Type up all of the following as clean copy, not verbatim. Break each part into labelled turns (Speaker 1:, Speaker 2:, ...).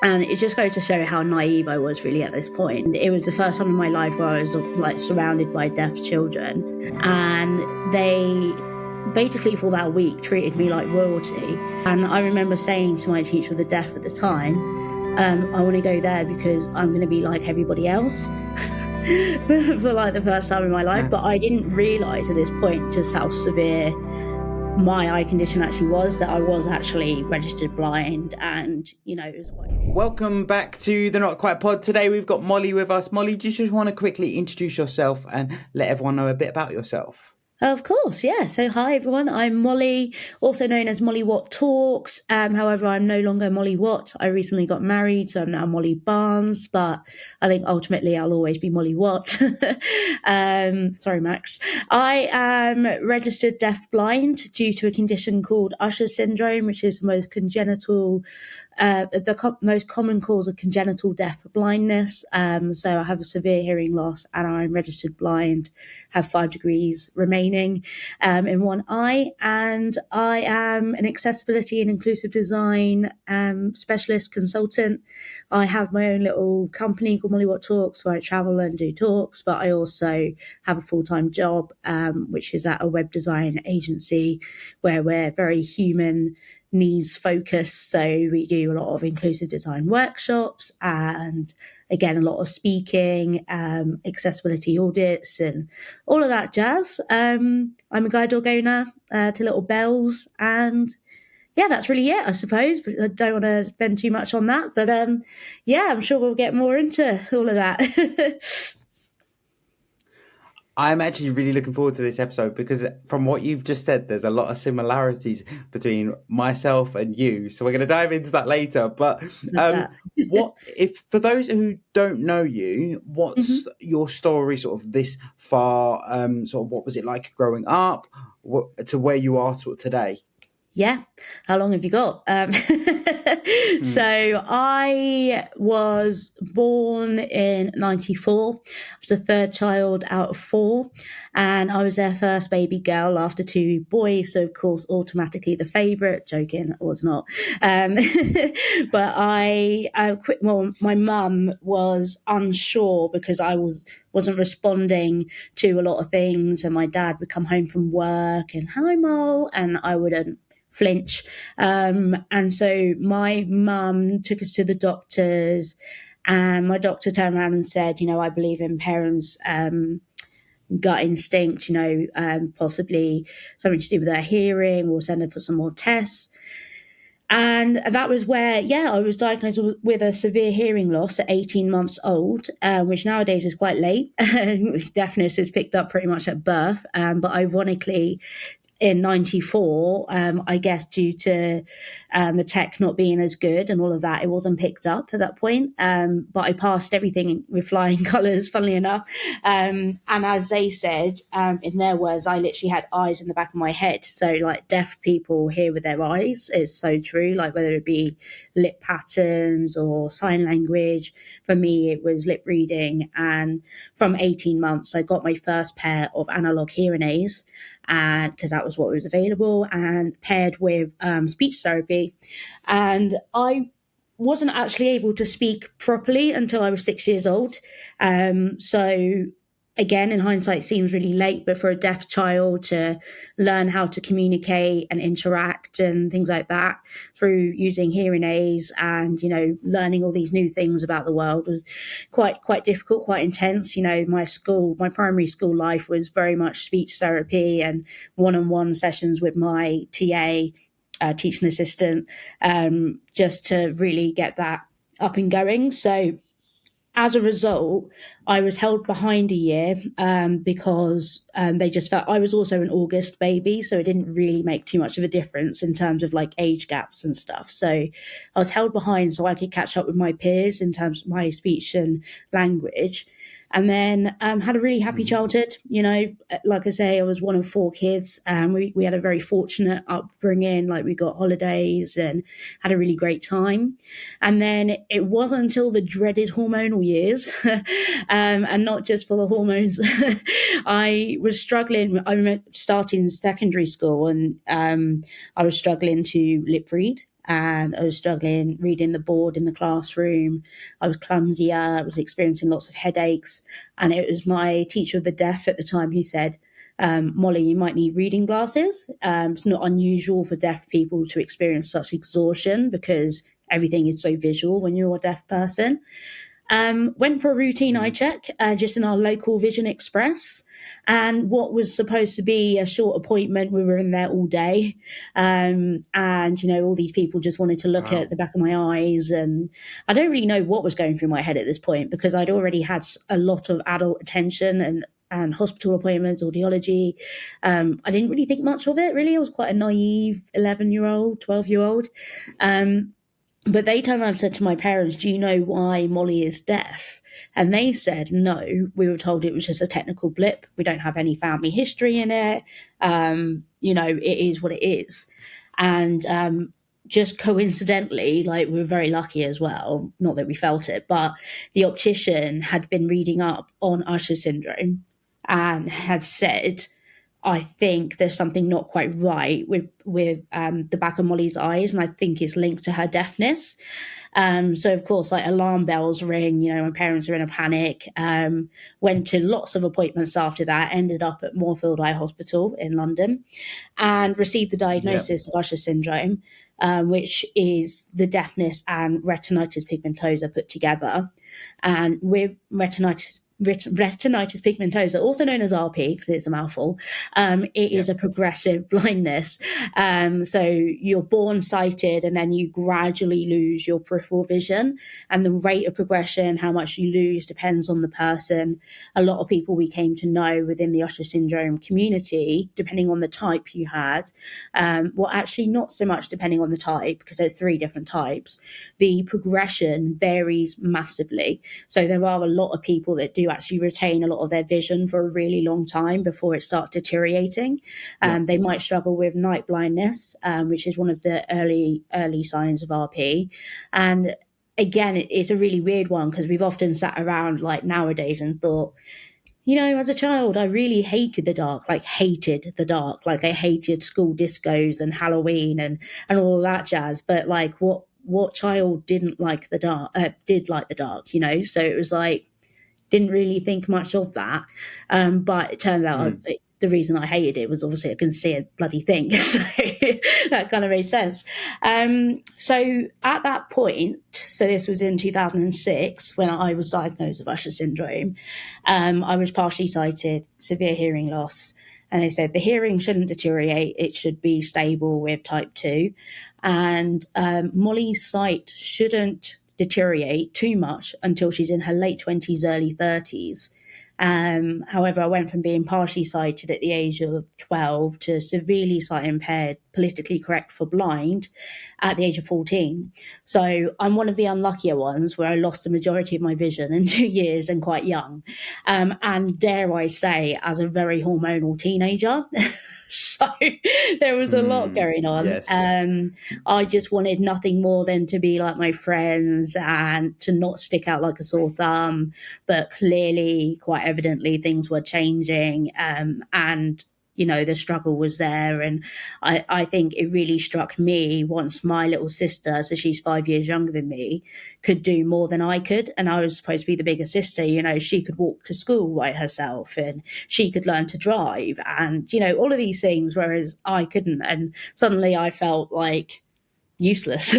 Speaker 1: And it just goes to show how naive I was really at this point. It was the first time in my life where I was like surrounded by deaf children, and they basically for that week treated me like royalty. And I remember saying to my teacher of the deaf at the time, I want to go there because I'm going to be like everybody else. for like the first time in my life. But I didn't realise at this point just how severe my eye condition actually was, that I was actually registered blind. And it was quite...
Speaker 2: Welcome back to the Not Quite Pod. Today we've got Molly with us. Molly, do you just want to quickly introduce yourself and let everyone know a bit about yourself?
Speaker 1: Of course, yeah. So hi everyone, I'm Molly, also known as Molly Watt Talks. However, I'm no longer Molly Watt. I recently got married, so I'm now Molly Barnes, but I think ultimately I'll always be Molly Watt. Sorry, Max. I am registered deafblind due to a condition called Usher syndrome, which is the most most common cause of congenital deaf blindness. So I have a severe hearing loss and I'm registered blind, have 5 degrees remaining in one eye. And I am an accessibility and inclusive design specialist consultant. I have my own little company called Molly Watt Talks where I travel and do talks, but I also have a full-time job, which is at a web design agency where we're very human needs focused. So we do a lot of inclusive design workshops and again a lot of speaking, accessibility audits and all of that jazz. I'm a guide dog owner to Little Bells, and yeah, that's really it, I suppose. But I don't want to spend too much on that, but yeah, I'm sure we'll get more into all of that.
Speaker 2: I'm actually really looking forward to this episode because from what you've just said, there's a lot of similarities between myself and you. So we're going to dive into that later. But what if, for those who don't know you, what's your story sort of this far? Sort of what was it like growing up to where you are today?
Speaker 1: Yeah. How long have you got? So I was born in 94. I was the third child out of 4. And I was their first baby girl after 2 boys. So, of course, automatically the favourite. Joking, I was not. But I quit. Well, my mum was unsure because I wasn't responding to a lot of things. And my dad would come home from work and, hi, Mo. And I wouldn't flinch. And so my mum took us to the doctors, and my doctor turned around and said, I believe in parents' gut instinct, possibly something to do with their hearing. We'll send her for some more tests. And that was where, I was diagnosed with a severe hearing loss at 18 months old, which nowadays is quite late. Deafness is picked up pretty much at birth. But ironically, in 94, I guess due to the tech not being as good and all of that, it wasn't picked up at that point. But I passed everything with flying colours, funnily enough. And as they said, in their words, I literally had eyes in the back of my head. So like deaf people hear with their eyes is so true, like whether it be lip patterns or sign language. For me, it was lip reading. And from 18 months, I got my first pair of analog hearing aids, and because that was what was available, and paired with speech therapy. And I wasn't actually able to speak properly until I was 6 years old. So again, in hindsight, seems really late, but for a deaf child to learn how to communicate and interact and things like that through using hearing aids and, learning all these new things about the world was quite difficult, quite intense. My primary school life was very much speech therapy and one-on-one sessions with my TA, teaching assistant, just to really get that up and going. So as a result, I was held behind a year because they just felt I was also an August baby, so it didn't really make too much of a difference in terms of like age gaps and stuff. So I was held behind so I could catch up with my peers in terms of my speech and language. And then had a really happy childhood. Like I say, I was one of 4 kids. We had a very fortunate upbringing. Like we got holidays and had a really great time. And then it wasn't until the dreaded hormonal years, and not just for the hormones. I was struggling. I remember starting secondary school, and I was struggling to lip read. and I was struggling reading the board in the classroom. I was clumsier, I was experiencing lots of headaches, and it was my teacher of the deaf at the time who said, Molly, you might need reading glasses. It's not unusual for deaf people to experience such exhaustion because everything is so visual when you're a deaf person. Went for a routine eye check just in our local Vision Express. And what was supposed to be a short appointment, we were in there all day. And, all these people just wanted to look at the back of my eyes. And I don't really know what was going through my head at this point because I'd already had a lot of adult attention and hospital appointments, audiology. I didn't really think much of it, really. I was quite a naive 11-year-old, 12-year-old. But they turned around and said to my parents, do you know why Molly is deaf? And they said, no, we were told it was just a technical blip. We don't have any family history in it. It is what it is. And just coincidentally, we were very lucky as well, not that we felt it, but the optician had been reading up on Usher syndrome and had said, I think there's something not quite right with the back of Molly's eyes, and I think it's linked to her deafness. So of course, alarm bells ring. My parents are in a panic. Went to lots of appointments after that. Ended up at Moorfield Eye Hospital in London, and received the diagnosis of Usher syndrome, which is the deafness and retinitis pigmentosa put together. And with retinitis pigmentosa, also known as RP, because it's a mouthful, it is a progressive blindness. So you're born sighted and then you gradually lose your peripheral vision. And the rate of progression, how much you lose, depends on the person. A lot of people we came to know within the Usher syndrome community, depending on the type you had, actually not so much depending on the type, because there's 3 different types. The progression varies massively. So there are a lot of people that do actually retain a lot of their vision for a really long time before it starts deteriorating. They might struggle with night blindness, which is one of the early signs of RP. And again, it's a really weird one because we've often sat around nowadays and thought, as a child, I really hated the dark, hated the dark. I hated school discos and Halloween and all of that jazz. But what child didn't like the dark, did like the dark, So it was didn't really think much of that. But it turns out the reason I hated it was obviously I couldn't see a bloody thing. So that kind of made sense. So at that point, so this was in 2006 when I was diagnosed with Usher syndrome, I was partially sighted, severe hearing loss. And they said the hearing shouldn't deteriorate. It should be stable with type 2. And Molly's sight shouldn't deteriorate too much until she's in her late 20s, early 30s. However, I went from being partially sighted at the age of 12 to severely sight impaired, politically correct for blind, at the age of 14. So I'm one of the unluckier ones where I lost the majority of my vision in 2 years and quite young. And dare I say, as a very hormonal teenager. So there was a lot going on.
Speaker 2: Yes.
Speaker 1: I just wanted nothing more than to be like my friends and to not stick out like a sore thumb. But clearly, quite evidently, things were changing. And the struggle was there. And I think it really struck me once my little sister, so she's 5 years younger than me, could do more than I could. And I was supposed to be the bigger sister. She could walk to school by herself and she could learn to drive and, all of these things, whereas I couldn't. And suddenly I felt useless.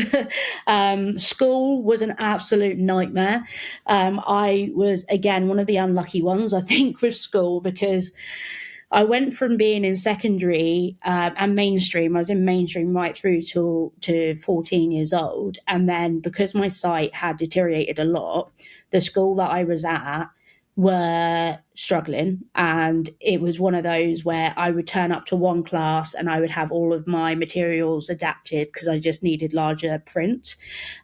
Speaker 1: School was an absolute nightmare. I was, again, one of the unlucky ones, I think, with school because I went from being in secondary and mainstream. I was in mainstream right through to 14 years old. And then because my sight had deteriorated a lot, the school that I was at were struggling. And it was one of those where I would turn up to one class and I would have all of my materials adapted because I just needed larger print.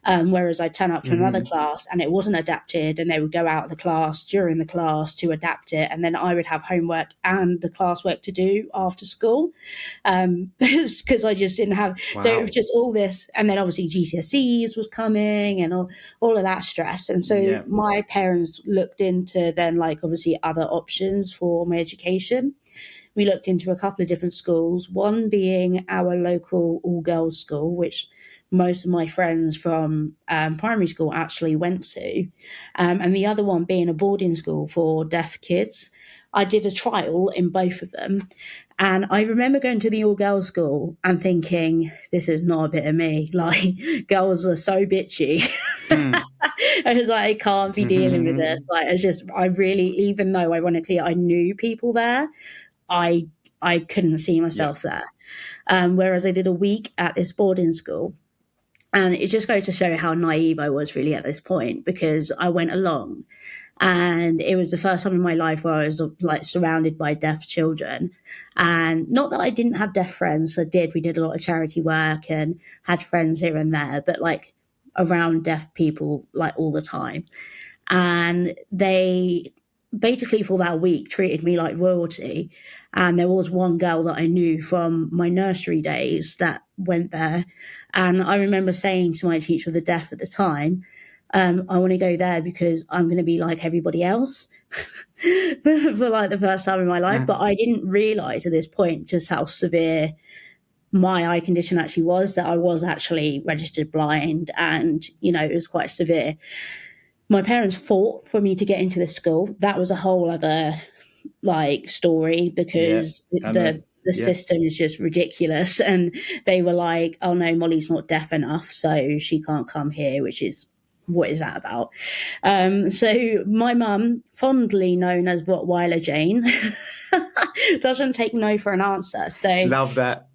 Speaker 1: Whereas I'd turn up to another class and it wasn't adapted and they would go out of the class during the class to adapt it. And then I would have homework and the classwork to do after school because I just didn't have. Wow. So it was just all this. And then obviously GCSEs was coming and all of that stress. And so my parents looked into then obviously other options for my education. We looked into a couple of different schools, one being our local all-girls school, which most of my friends from primary school actually went to, and the other one being a boarding school for deaf kids. I did a trial in both of them, and I remember going to the all-girls school and thinking, this is not a bit of me. Like, girls are so bitchy. I was like, I can't be dealing with this. Like, I really, even though ironically I knew people there, I couldn't see myself there. Whereas I did a week at this boarding school. And it just goes to show how naive I was really at this point, because I went along and it was the first time in my life where I was like surrounded by deaf children. And not that I didn't have deaf friends, I did. We did a lot of charity work and had friends here and there, but like around deaf people like all the time. And they basically for that week treated me like royalty. And there was one girl that I knew from my nursery days that went there. And I remember saying to my teacher, the deaf at the time, I want to go there because I'm going to be like everybody else for like the first time in my life. But I didn't realize at this point just how severe my eye condition actually was, that I was actually registered blind, and, you know, it was quite severe. My parents fought for me to get into this school. That was a whole other like story, because the system is just ridiculous. And they were like, oh no, Molly's not deaf enough, so she can't come here, which is, what is that about? So my mum, fondly known as Rottweiler Jane, doesn't take no for an answer. So
Speaker 2: love that.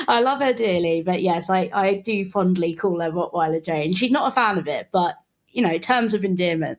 Speaker 1: I love her dearly, but yes, I do fondly call her Rottweiler Jane. She's not a fan of it, but, you know, terms of endearment.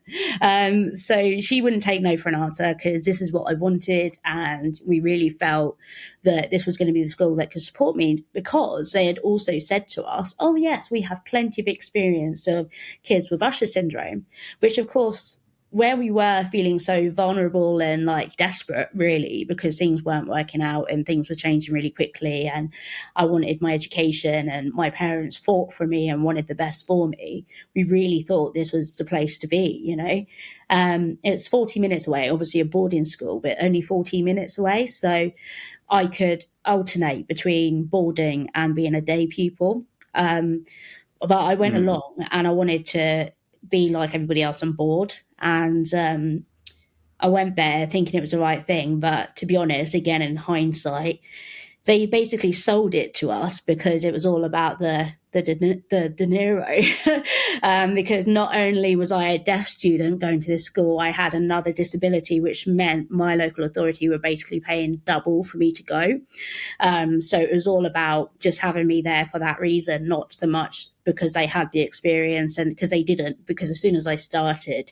Speaker 1: So she wouldn't take no for an answer, because this is what I wanted, and we really felt that this was going to be the school that could support me, because they had also said to us, oh yes, we have plenty of experience of kids with Usher syndrome, which of course, where we were feeling so vulnerable and like desperate, really, because things weren't working out and things were changing really quickly, and I wanted my education, and my parents fought for me and wanted the best for me, we really thought this was the place to be, you know. It's 40 minutes away, obviously a boarding school, but only 40 minutes away, so I could alternate between boarding and being a day pupil. But I went along and I wanted to be like everybody else on board. And I went there thinking it was the right thing. But to be honest, again, in hindsight, they basically sold it to us because it was all about the dinero. Because not only was I a deaf student going to this school, I had another disability, which meant my local authority were basically paying double for me to go. So it was all about just having me there for that reason, not so much because they had the experience, and because they didn't, because as soon as I started,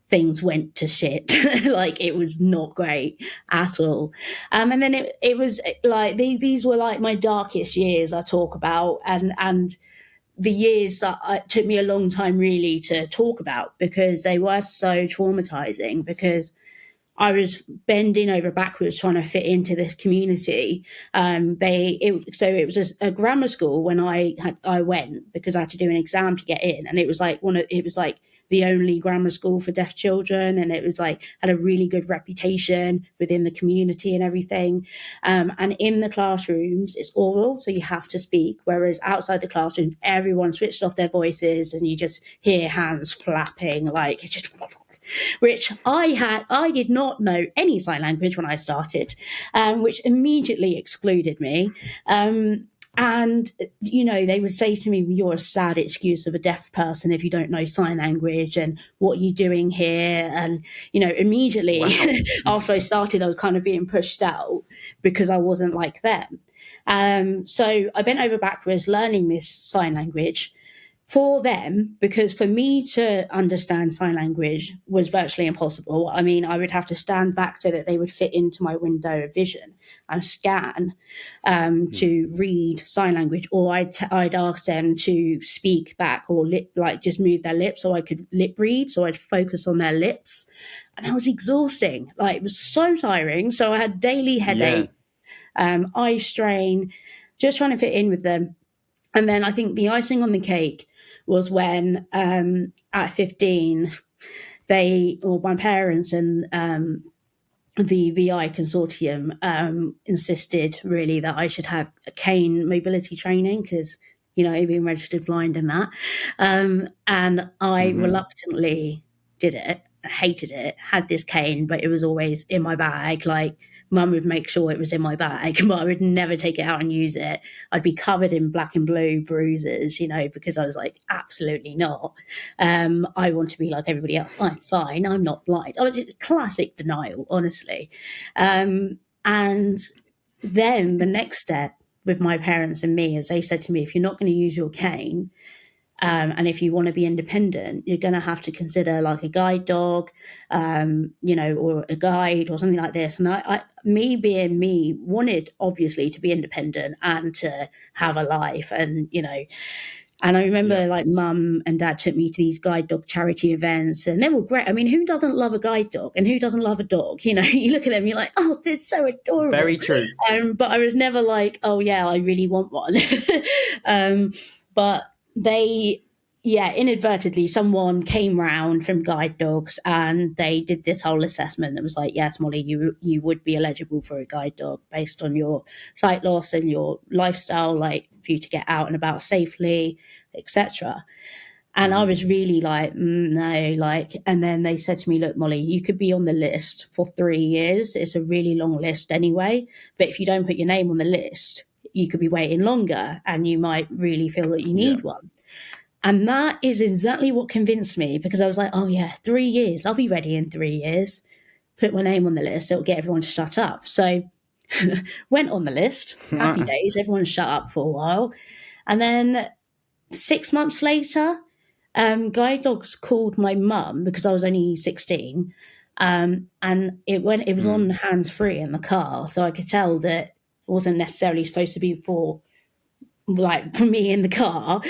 Speaker 1: things went to shit. Like, it was not great at all. And then it was like, these were like my darkest years I talk about, and the years that it took me a long time really to talk about, because they were so traumatizing, because I was bending over backwards trying to fit into this community. So it was a grammar school when I went, because I had to do an exam to get in, and it was like the only grammar school for deaf children, and it was like had a really good reputation within the community and everything. And in the classrooms, it's oral, so you have to speak. Whereas outside the classroom, everyone switched off their voices, and you just hear hands flapping, like it just. Which I did not know any sign language when I started, which immediately excluded me. And, you know, they would say to me, you're a sad excuse of a deaf person if you don't know sign language, and what are you doing here? And, you know, immediately after I started, I was kind of being pushed out because I wasn't like them. So I bent over backwards learning this sign language for them, because for me to understand sign language was virtually impossible. I mean, I would have to stand back so that they would fit into my window of vision and scan to read sign language, or I'd ask them to speak back, or just move their lips so I could lip read, so I'd focus on their lips. And that was exhausting. Like, it was so tiring. So I had daily headaches, eye strain, just trying to fit in with them. And then I think the icing on the cake was when at 15, my parents and the eye consortium insisted really that I should have a cane mobility training because, being registered blind and that. And I reluctantly did it. I hated it, had this cane, but it was always in my bag. Like, mum would make sure it was in my bag, but I would never take it out and use it. I'd be covered in black and blue bruises, because I was like, absolutely not. I want to be like everybody else. I'm fine. I'm not blind. I was just classic denial, honestly. And then the next step with my parents and me is they said to me, if you're not going to use your cane, and if you want to be independent, you're going to have to consider like a guide dog, or a guide or something like this. And me being me, wanted obviously to be independent and to have a life, and and I remember like mum and dad took me to these guide dog charity events, and they were great. I mean, who doesn't love a guide dog, and who doesn't love a dog? You look at them, you're like, oh, they're so adorable.
Speaker 2: Very true.
Speaker 1: But I was never like, oh yeah, I really want one. But they, inadvertently, someone came round from guide dogs and they did this whole assessment that was like, yes, Molly, you would be eligible for a guide dog based on your sight loss and your lifestyle, like for you to get out and about safely, etc. And I was really like, no, like, and then they said to me, look, Molly, you could be on the list for 3 years. It's a really long list anyway. But if you don't put your name on the list, you could be waiting longer and you might really feel that you need one. And that is exactly what convinced me, because I was like, oh yeah, 3 years. I'll be ready in 3 years. Put my name on the list. It'll get everyone to shut up. So went on the list. Happy days. Everyone shut up for a while. And then 6 months later, guide dogs called my mum because I was only 16. And it was on hands-free in the car. So I could tell that it wasn't necessarily supposed to be for me in the car,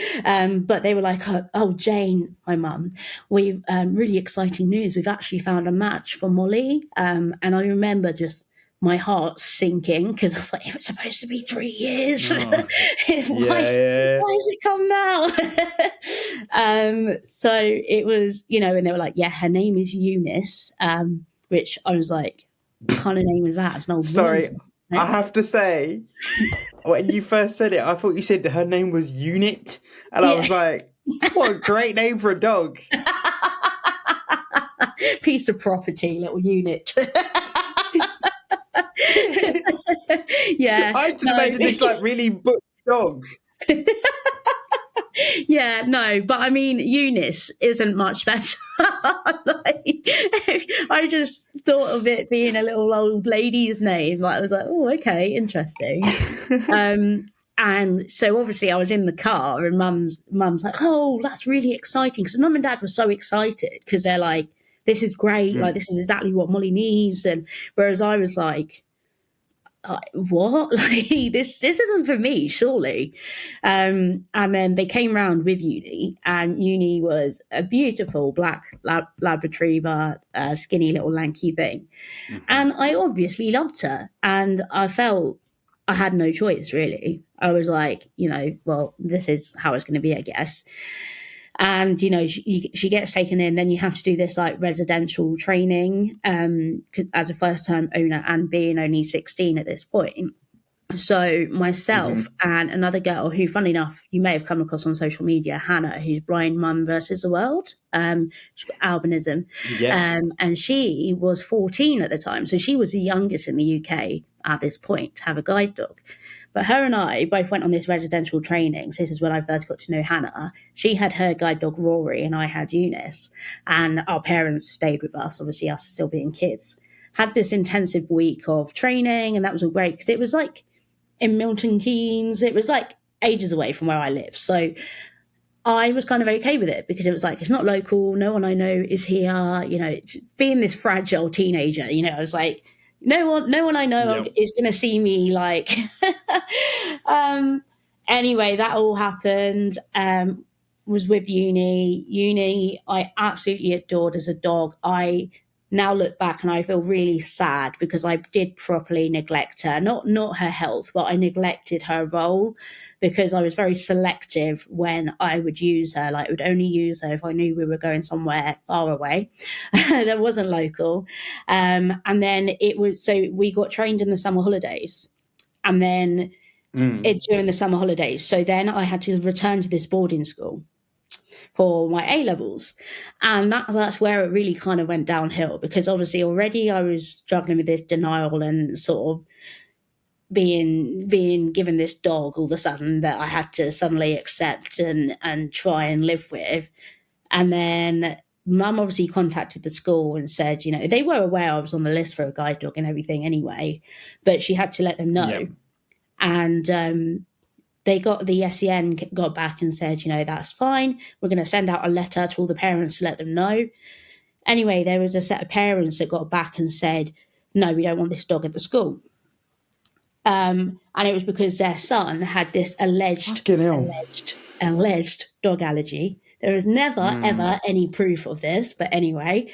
Speaker 1: but they were like, oh Jane, my mum, we've really exciting news, we've actually found a match for Molly. And I remember just my heart sinking, because I was like, if it's supposed to be 3 years, why has it come now? So it was, and they were like, yeah, her name is Eunice, which I was like, what kind of name is that? It's an old
Speaker 2: Sorry,
Speaker 1: woman's.
Speaker 2: I have to say, when you first said it, I thought you said her name was Unit, and I was like, what a great name for a dog.
Speaker 1: Piece of property, little unit. Yeah.
Speaker 2: I just imagine this like really butch dog.
Speaker 1: Yeah, no, but I mean, Eunice isn't much better. I just thought of it being a little old lady's name. Like, I was like, oh, okay, interesting. And so obviously I was in the car, and mum's like, oh, that's really exciting. Because mum and dad were so excited, because they're like, this is great. Like, this is exactly what Molly needs. And whereas I was like, what? Like, this isn't for me, surely. And then they came round with Uni, and Uni was a beautiful black lab retriever, skinny little lanky thing. And I obviously loved her, and I felt I had no choice, really. I was like, well, this is how it's going to be, I guess. And she gets taken in, then you have to do this like residential training as a first time owner, and being only 16 at this point. So myself and another girl who, funnily enough, you may have come across on social media, Hannah, who's Blind Mum versus the World. She's got albinism. And she was 14 at the time. So she was the youngest in the UK at this point to have a guide dog. But her and I both went on this residential training. So this is when I first got to know Hannah. She had her guide dog Rory, and I had Eunice. And our parents stayed with us, obviously us still being kids. Had this intensive week of training, and that was all great, because it was like in Milton Keynes. It was like ages away from where I live. So I was kind of okay with it, because it was like, it's not local. No one I know is here. Being this fragile teenager, I was like, no one I know is going to see me. Like, anyway, that all happened. Was with Uni, I absolutely adored as a dog. I now look back and I feel really sad because I did properly neglect her, not her health, but I neglected her role because I was very selective when I would use her. Like, I would only use her if I knew we were going somewhere far away that wasn't local. And then so we got trained in the summer holidays, and then during the summer holidays. So then I had to return to this boarding school for my A levels, and that's where it really kind of went downhill, because obviously already I was struggling with this denial and sort of being given this dog all of a sudden that I had to suddenly accept and try and live with. And then Mum obviously contacted the school and said, you know, they were aware I was on the list for a guide dog and everything anyway, but she had to let them know.
Speaker 2: Yeah.
Speaker 1: And they got the SEN got back and said, you know, that's fine. We're going to send out a letter to all the parents to let them know. Anyway, there was a set of parents that got back and said, no, we don't want this dog at the school. And it was because their son had this alleged dog allergy. There was never, ever any proof of this. But anyway,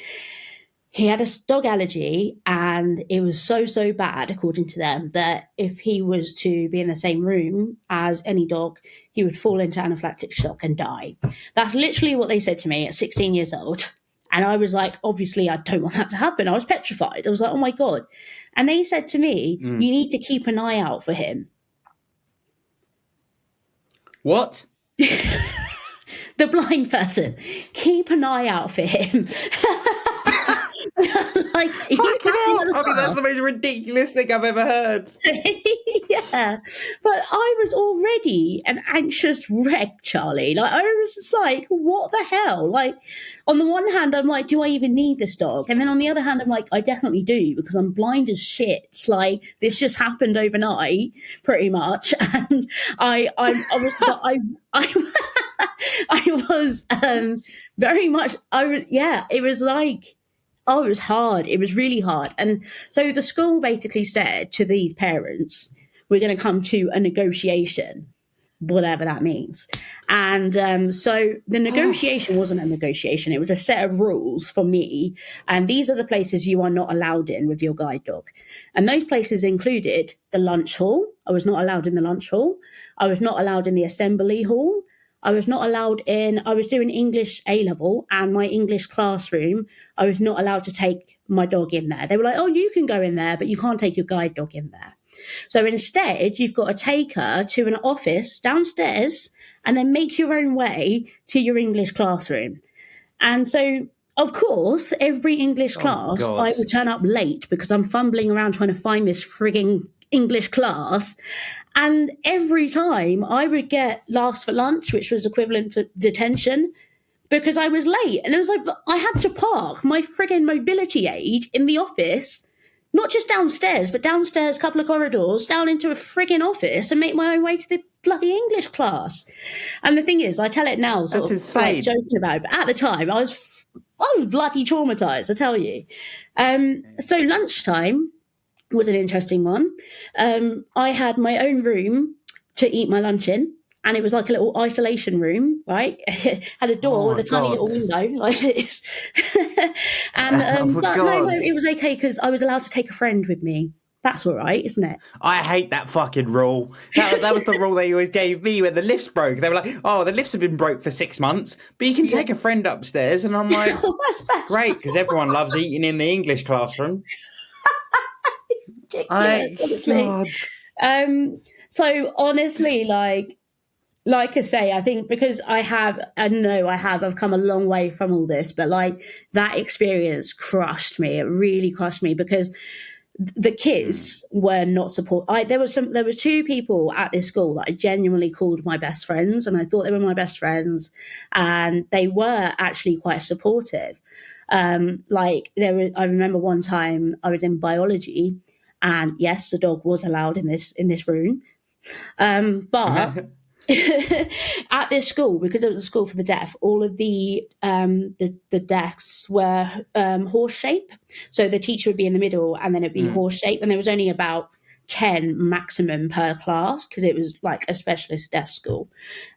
Speaker 1: he had a dog allergy, and it was so bad, according to them, that if he was to be in the same room as any dog, he would fall into anaphylactic shock and die. That's literally what they said to me at 16 years old. And I was like, obviously, I don't want that to happen. I was petrified. I was like, oh, my God. And they said to me, you need to keep an eye out for him.
Speaker 2: What?
Speaker 1: The blind person. Keep an eye out for him. Like,
Speaker 2: fucking hell! I mean, that's the most ridiculous thing I've ever heard.
Speaker 1: Yeah, but I was already an anxious wreck, Charlie. Like, I was just like, what the hell? Like, on the one hand, I'm like, do I even need this dog? And then on the other hand, I'm like, I definitely do, because I'm blind as shit. It's like, this just happened overnight, pretty much. And I was very much. It was like. Oh, it was hard. It was really hard. And so the school basically said to these parents, we're going to come to a negotiation, whatever that means. And so the negotiation wasn't a negotiation. It was a set of rules for me. And these are the places you are not allowed in with your guide dog. And those places included the lunch hall. I was not allowed in the lunch hall. I was not allowed in the assembly hall. I was not allowed in, I was doing English A-level, and my English classroom, I was not allowed to take my dog in there. They were like, oh, you can go in there, but you can't take your guide dog in there. So instead, you've got to take her to an office downstairs and then make your own way to your English classroom. And so, of course, every English class, I would turn up late because I'm fumbling around trying to find this frigging English class. And every time I would get last for lunch, which was equivalent for detention, because I was late. And it was like, but I had to park my frigging mobility aid in the office, not just downstairs, but downstairs, a couple of corridors, down into a frigging office, and make my own way to the bloody English class. And the thing is, I tell it now, sort of like joking about it, but at the time, I was bloody traumatized, I tell you. So lunchtime was an interesting one. I had my own room to eat my lunch in, and it was like a little isolation room, right? Had a door with a tiny little window like this. And but no, it was okay because I was allowed to take a friend with me. That's all right, isn't it?
Speaker 2: I hate that fucking rule. That was the rule they always gave me when the lifts broke. They were like, oh, the lifts have been broke for 6 months, but you can take a friend upstairs. And I'm like, that's great, because everyone loves eating in the English classroom.
Speaker 1: Ridiculous, honestly. So honestly, like I say, I think because I've come a long way from all this, but like that experience crushed me. It really crushed me because the kids were not support. There was 2 people at this school that I genuinely called my best friends, and I thought they were my best friends, and they were actually quite supportive. I remember one time I was in biology, and yes, the dog was allowed in this room, but at this school, because it was a school for the deaf, all of the desks were horse shape. So the teacher would be in the middle, and then it'd be horse shape, and there was only about 10 maximum per class because it was like a specialist deaf school,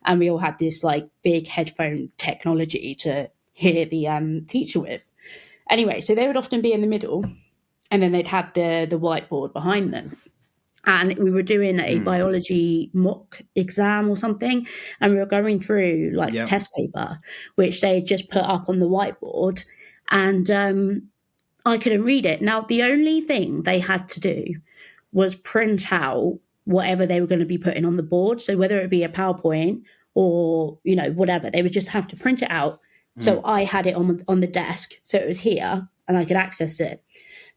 Speaker 1: and we all had this like big headphone technology to hear the teacher with. Anyway, so they would often be in the middle, and then they'd have the whiteboard behind them. And we were doing a biology mock exam or something, and we were going through like a test paper, which they just put up on the whiteboard, and I couldn't read it. Now, the only thing they had to do was print out whatever they were going to be putting on the board. So whether it be a PowerPoint or, you know, whatever, they would just have to print it out. So I had it on the desk, so it was here and I could access it.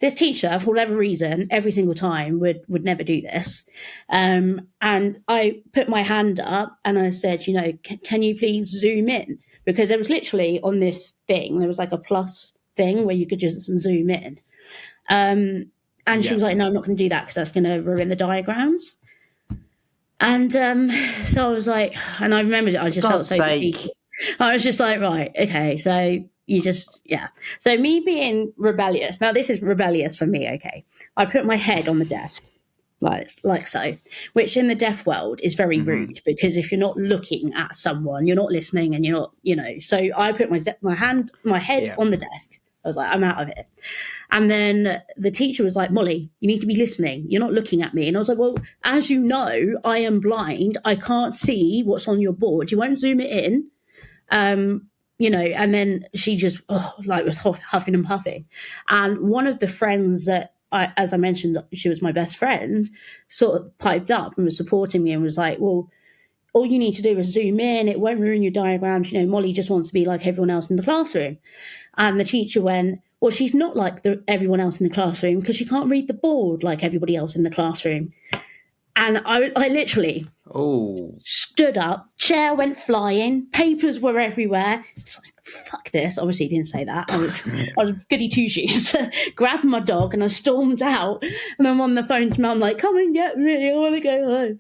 Speaker 1: This teacher, for whatever reason, every single time would never do this. And I put my hand up and I said, you know, can you please zoom in? Because there was literally on this thing, there was like a plus thing where you could just zoom in. And she was like, no, I'm not going to do that because that's going to ruin the diagrams. And so I was like, and I remembered I just felt so defeated. I was just like, right, okay, so you just, So me being rebellious, now this is rebellious for me, okay. I put my head on the desk, like so, which in the deaf world is very rude, because if you're not looking at someone, you're not listening and you're not, you know. So I put my head on the desk. I was like, I'm out of it. And then the teacher was like, Molly, you need to be listening. You're not looking at me. And I was like, well, as you know, I am blind. I can't see what's on your board. You won't zoom it in. You know, and then she just was huffing and puffing. And one of the friends that as I mentioned, she was my best friend, sort of piped up and was supporting me and was like, well, all you need to do is zoom in. It won't ruin your diagrams. You know, Molly just wants to be like everyone else in the classroom. And the teacher went, well, she's not like everyone else in the classroom because she can't read the board like everybody else in the classroom. And I literally stood up, chair went flying, papers were everywhere. It's like, fuck this. Obviously, didn't say that. I was goody two shoes, grabbed my dog and I stormed out. And I'm on the phone to Mum, like, come and get me. I want to go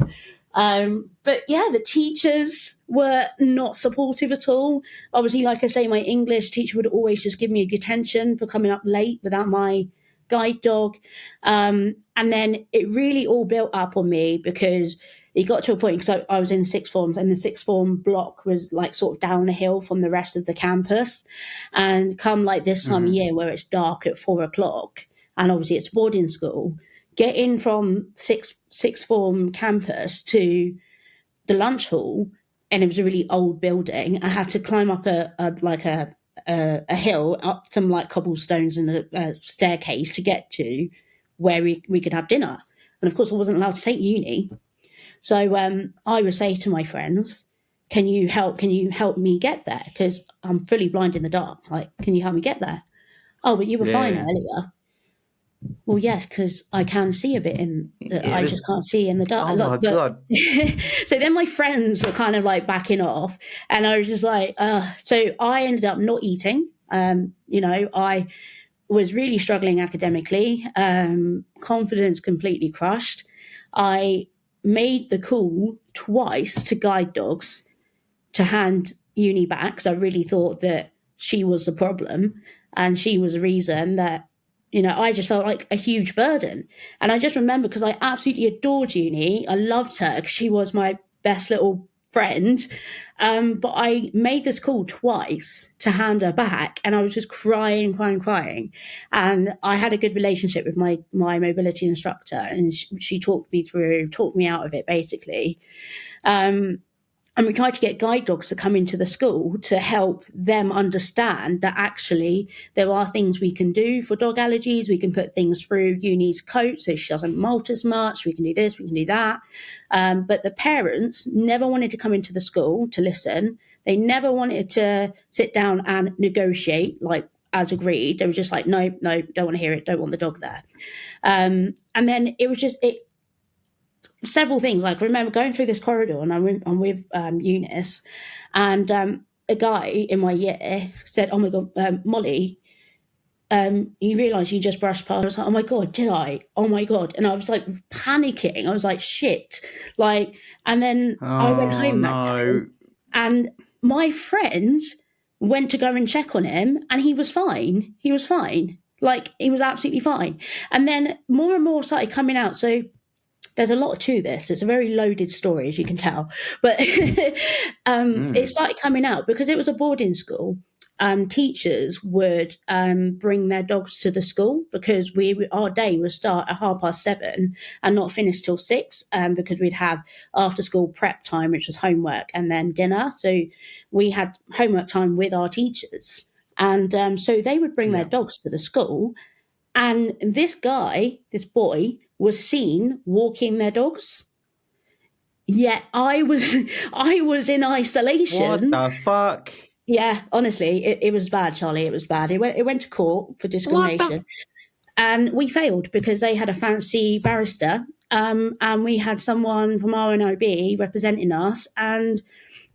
Speaker 1: home. But yeah, the teachers were not supportive at all. Obviously, like I say, my English teacher would always just give me a detention for coming up late without my guide dog. And then it really all built up on me because it got to a point, because I was in sixth forms and the sixth form block was like sort of down a hill from the rest of the campus. And come like this time of year where it's dark at 4:00 and obviously it's boarding school, getting from sixth form campus to the lunch hall, and it was a really old building. I had to climb up a hill, up some like cobblestones and a staircase to get to where we could have dinner. And of course I wasn't allowed to take uni. So I would say to my friends, can you help me get there? Because I'm fully blind in the dark. Like, can you help me get there? Oh, but you were fine earlier. Well, yes, because I can see a bit I just can't see in the dark.
Speaker 2: Oh my God.
Speaker 1: So then my friends were kind of like backing off, and I was just like, so I ended up not eating. You know, I was really struggling academically, confidence completely crushed. I made the call twice to guide dogs to hand Uni back, because I really thought that she was the problem and she was the reason that, you know, I just felt like a huge burden. And I just remember, because I absolutely adored Uni, I loved her because she was my best little friend. But I made this call twice to hand her back, and I was just crying. And I had a good relationship with my mobility instructor, and she talked me out of it, basically. And we tried to get guide dogs to come into the school to help them understand that actually there are things we can do for dog allergies. We can put things through Uni's coat so she doesn't molt as much. We can do this, we can do that. But the parents never wanted to come into the school to listen. They never wanted to sit down and negotiate, like as agreed. They were just like, no, don't want to hear it. Don't want the dog there. And then it was just several things. Like, I remember going through this corridor and I'm with Eunice, and a guy in my year said, oh my God, Molly, you realise you just brushed past? I was like, oh my God, did I? Oh my God. And I was like panicking. I was like, shit. Like, and then I went home that day, and my friend went to go and check on him, and he was fine. Like, he was absolutely fine. And then more and more started coming out. So there's a lot to this. It's a very loaded story, as you can tell. But it started coming out because it was a boarding school. teachers would bring their dogs to the school, because our day would start at 7:30 and not finish till 6, because we'd have after school prep time, which was homework, and then dinner. So we had homework time with our teachers, and so they would bring their dogs to the school, and this boy was seen walking their dogs. Yet I was in isolation.
Speaker 2: What the fuck?
Speaker 1: Yeah, honestly, it was bad, Charlie. It was bad. It went to court for discrimination, and we failed because they had a fancy barrister, and we had someone from RNOB representing us, and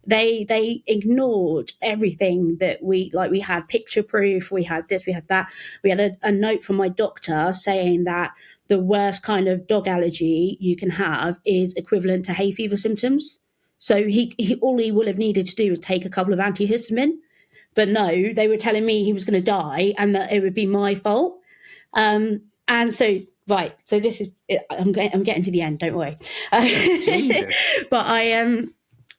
Speaker 1: they ignored everything that we had picture proof, we had this, we had that, we had a note from my doctor saying that the worst kind of dog allergy you can have is equivalent to hay fever symptoms. So all he would have needed to do was take a couple of antihistamine. But no, they were telling me he was going to die and that it would be my fault. And so, right, so this is, I'm getting to the end, don't worry. But I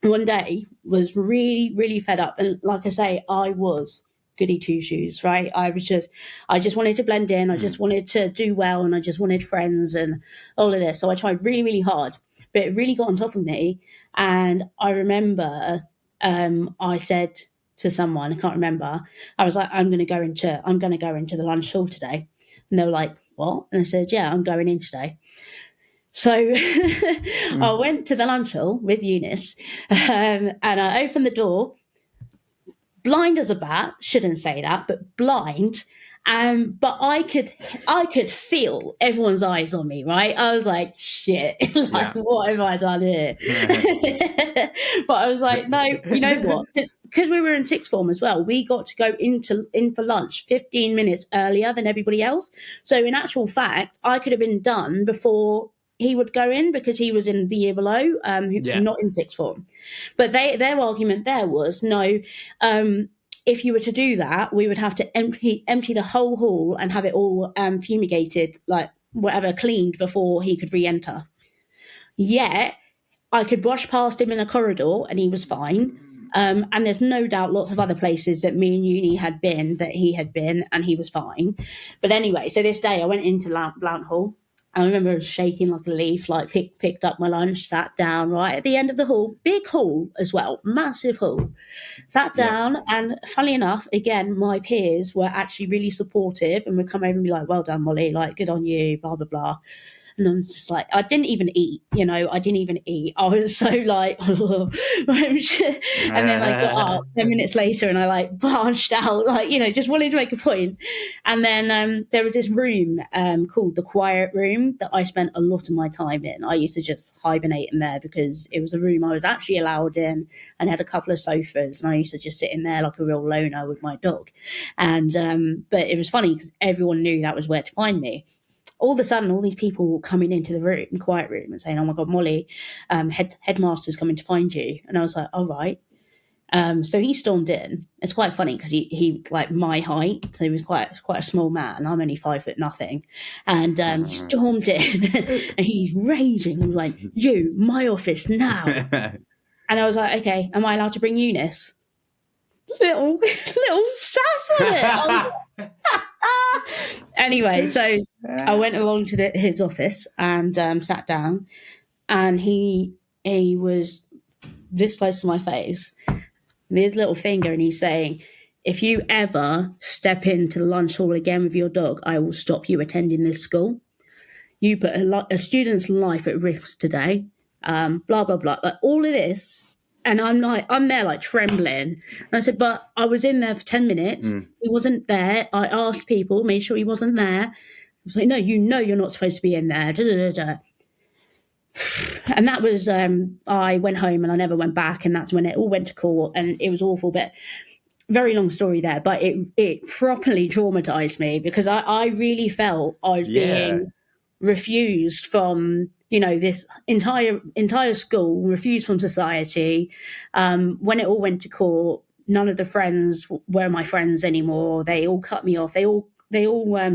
Speaker 1: one day was really, really fed up. And like I say, I was goody two shoes, right? I just wanted to blend in. I just wanted to do well, and I just wanted friends and all of this. So I tried really, really hard, but it really got on top of me. And I remember I said to someone, I can't remember, I was like, I'm going to go into the lunch hall today. And they were like, what? And I said, yeah, I'm going in today. So I went to the lunch hall with Eunice, and I opened the door, blind as a bat, shouldn't say that, but blind. But I could feel everyone's eyes on me, right? I was like, shit, what have I done here? But I was like, no, you know what? Because we were in sixth form as well, we got to go in for lunch 15 minutes earlier than everybody else. So in actual fact, I could have been done before he would go in, because he was in the year below, not in sixth form. But their argument there was, no, if you were to do that, we would have to empty the whole hall and have it all fumigated, like whatever, cleaned before he could re-enter. Yet I could brush past him in a corridor and he was fine. And there's no doubt lots of other places that me and Uni had been that he had been, and he was fine. But anyway, so this day I went into Blount Hall. I remember I was shaking like a leaf, like picked up my lunch, sat down right at the end of the hall, big hall as well, massive hall. Sat down, and funnily enough, again, my peers were actually really supportive and would come over and be like, well done, Molly, like, good on you, blah, blah, blah. And I'm just like, I didn't even eat, I was so like, and then I got up 10 minutes later and I like branched out, like, just wanted to make a point. And then there was this room called the quiet room that I spent a lot of my time in. I used to just hibernate in there because it was a room I was actually allowed in and had a couple of sofas. And I used to just sit in there like a real loner with my dog. And but it was funny because everyone knew that was where to find me. All of a sudden, all these people were coming into the room, quiet room, and saying, oh my God, Molly, headmaster's coming to find you. And I was like, all right. So he stormed in. It's quite funny because he like my height, so he was quite a small man. I'm only 5'0". And he stormed in and he's raging. He was like, you, my office now. And I was like, okay, am I allowed to bring Eunice? Little sass on it. Anyway, so I went along to his office and sat down, and he was this close to my face with his little finger, and he's saying, if you ever step into the lunch hall again with your dog, I will stop you attending this school. You put a student's life at risk today, blah, blah, blah, like all of this. And I'm there like trembling. And I said, but I was in there for 10 minutes. He wasn't there. I asked people, made sure he wasn't there. I was like, no, you're not supposed to be in there. Da, da, da, da. And that was, I went home and I never went back. And that's when it all went to court and it was awful. But very long story there. But it properly traumatized me because I really felt I was being refused from, this entire school, refused from society. When it all went to court, none of the friends were my friends anymore. They all cut me off. They all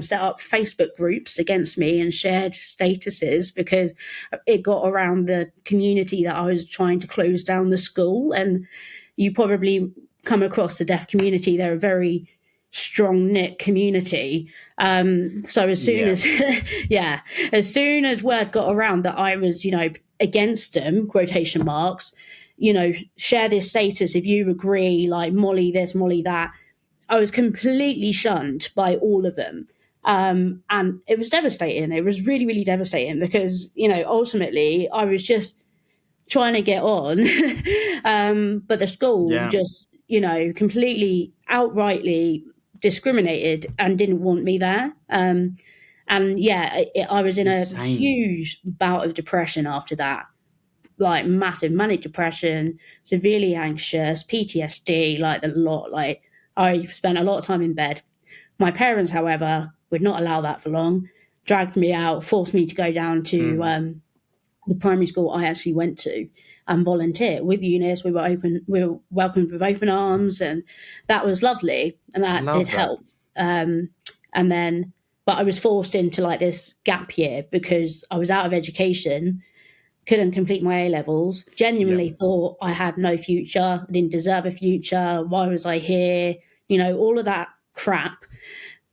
Speaker 1: set up Facebook groups against me and shared statuses because it got around the community that I was trying to close down the school. And you probably come across the deaf community, they're a very strong knit community. So as soon as as soon as word got around that I was, against them, quotation marks, share this status if you agree, like Molly this, Molly that, I was completely shunned by all of them. And it was devastating. It was really, really devastating because, ultimately I was just trying to get on. But the school just, completely outrightly discriminated and didn't want me there. And I was in a huge bout of depression after that, like massive manic depression, severely anxious, PTSD, like the lot. Like I spent a lot of time in bed. My parents, however, would not allow that for long, dragged me out, forced me to go down to the primary school I actually went to and volunteer with Eunice. We were welcomed with open arms, and that was lovely, and that did help. And then, but I was forced into like this gap year because I was out of education, couldn't complete my A levels, genuinely thought I had no future, I didn't deserve a future. Why was I here? All of that crap.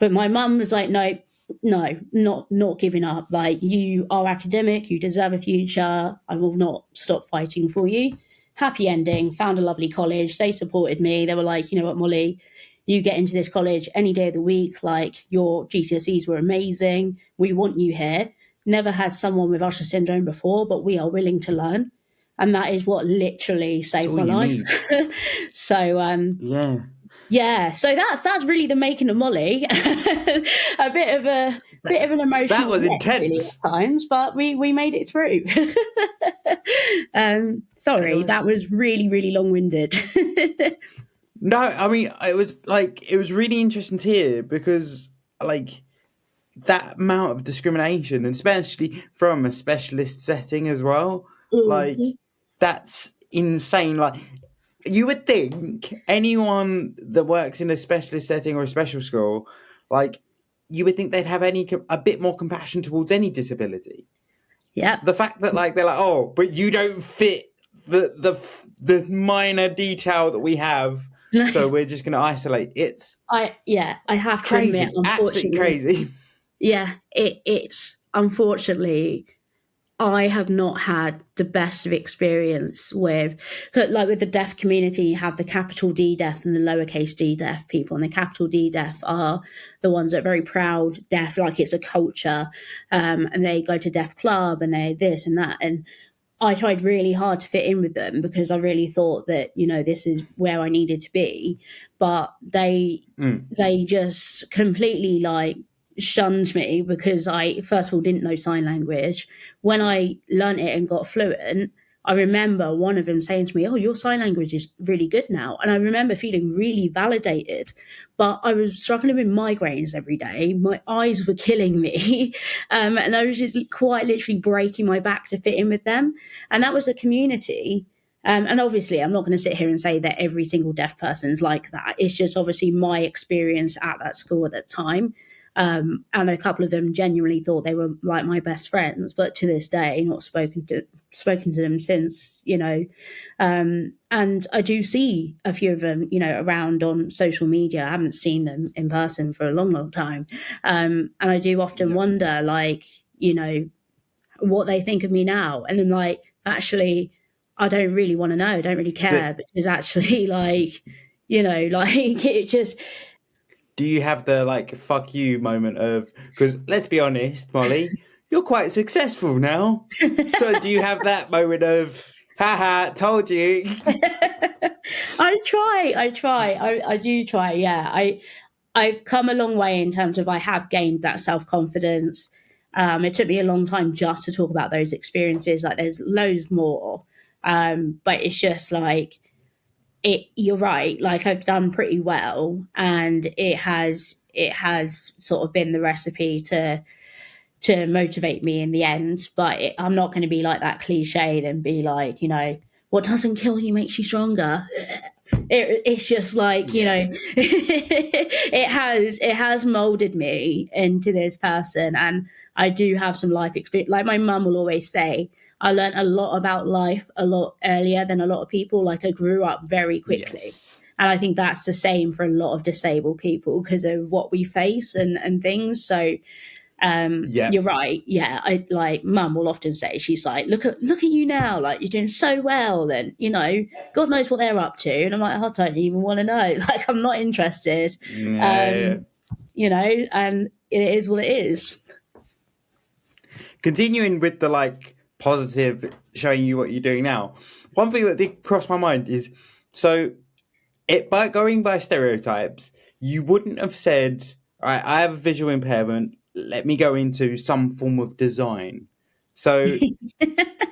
Speaker 1: But my mum was like, no, not giving up. Like, you are academic, you deserve a future. I will not stop fighting for you. Happy ending, found a lovely college. They supported me. They were like, you know what, Molly, you get into this college any day of the week. Like, your GCSEs were amazing. We want you here. Never had someone with Usher syndrome before, but we are willing to learn. And that is what literally saved my life. So, so that's really the making of Molly. A bit of an emotional.
Speaker 2: That was intense
Speaker 1: really, at times, but we made it through. Sorry, that was really, really long-winded.
Speaker 2: No, I mean, it was really interesting to hear because like that amount of discrimination, and especially from a specialist setting as well, like that's insane. Like, you would think anyone that works in a specialist setting or a special school, like, you would think they'd have a bit more compassion towards any disability.
Speaker 1: Yeah.
Speaker 2: The fact that like they're like, oh, but you don't fit the minor detail that we have, so we're just going to isolate.
Speaker 1: I have
Speaker 2: crazy,
Speaker 1: to admit,
Speaker 2: absolutely crazy.
Speaker 1: Yeah, it's unfortunately, I have not had the best of experience with, like with the deaf community, you have the capital D deaf and the lowercase d deaf people. And the capital D deaf are the ones that are very proud deaf, like it's a culture. And they go to deaf club and they this and that. And I tried really hard to fit in with them because I really thought that, this is where I needed to be. But they just completely like shunned me because I, first of all, didn't know sign language. When I learnt it and got fluent, I remember one of them saying to me, oh, your sign language is really good now. And I remember feeling really validated, but I was struggling with migraines every day. My eyes were killing me. And I was just quite literally breaking my back to fit in with them. And that was a community. And obviously, I'm not going to sit here and say that every single deaf person's like that. It's just obviously my experience at that school at that time. And a couple of them genuinely thought they were like my best friends, but to this day, not spoken to them since, and I do see a few of them, around on social media. I haven't seen them in person for a long, long time. And I do often wonder, like, what they think of me now. And I'm like, actually, I don't really want to know. I don't really care because actually, like, it just.
Speaker 2: Do you have the like fuck you moment of, because let's be honest, Molly, you're quite successful now. So do you have that moment of haha, told you?
Speaker 1: I do try. Yeah. I've come a long way in terms of I have gained that self-confidence. It took me a long time just to talk about those experiences. Like there's loads more. But it's just like, you're right, like I've done pretty well, and it has sort of been the recipe to motivate me in the end. But I'm not going to be like that cliche then be like, what doesn't kill you makes you stronger. It's just like, it has molded me into this person, and I do have some life experience. Like my mum will always say, I learned a lot about life a lot earlier than a lot of people. Like I grew up very quickly.
Speaker 2: Yes.
Speaker 1: And I think that's the same for a lot of disabled people because of what we face and things. So you're right. Yeah, I like mum will often say, she's like, look at you now, like you're doing so well, and God knows what they're up to. And I'm like, I don't even want to know. Like, I'm not interested.
Speaker 2: Yeah.
Speaker 1: And it is what it is.
Speaker 2: Continuing with the like positive, showing you what you're doing now. One thing that did cross my mind is, so by going by stereotypes, you wouldn't have said, all right, I have a visual impairment, let me go into some form of design. So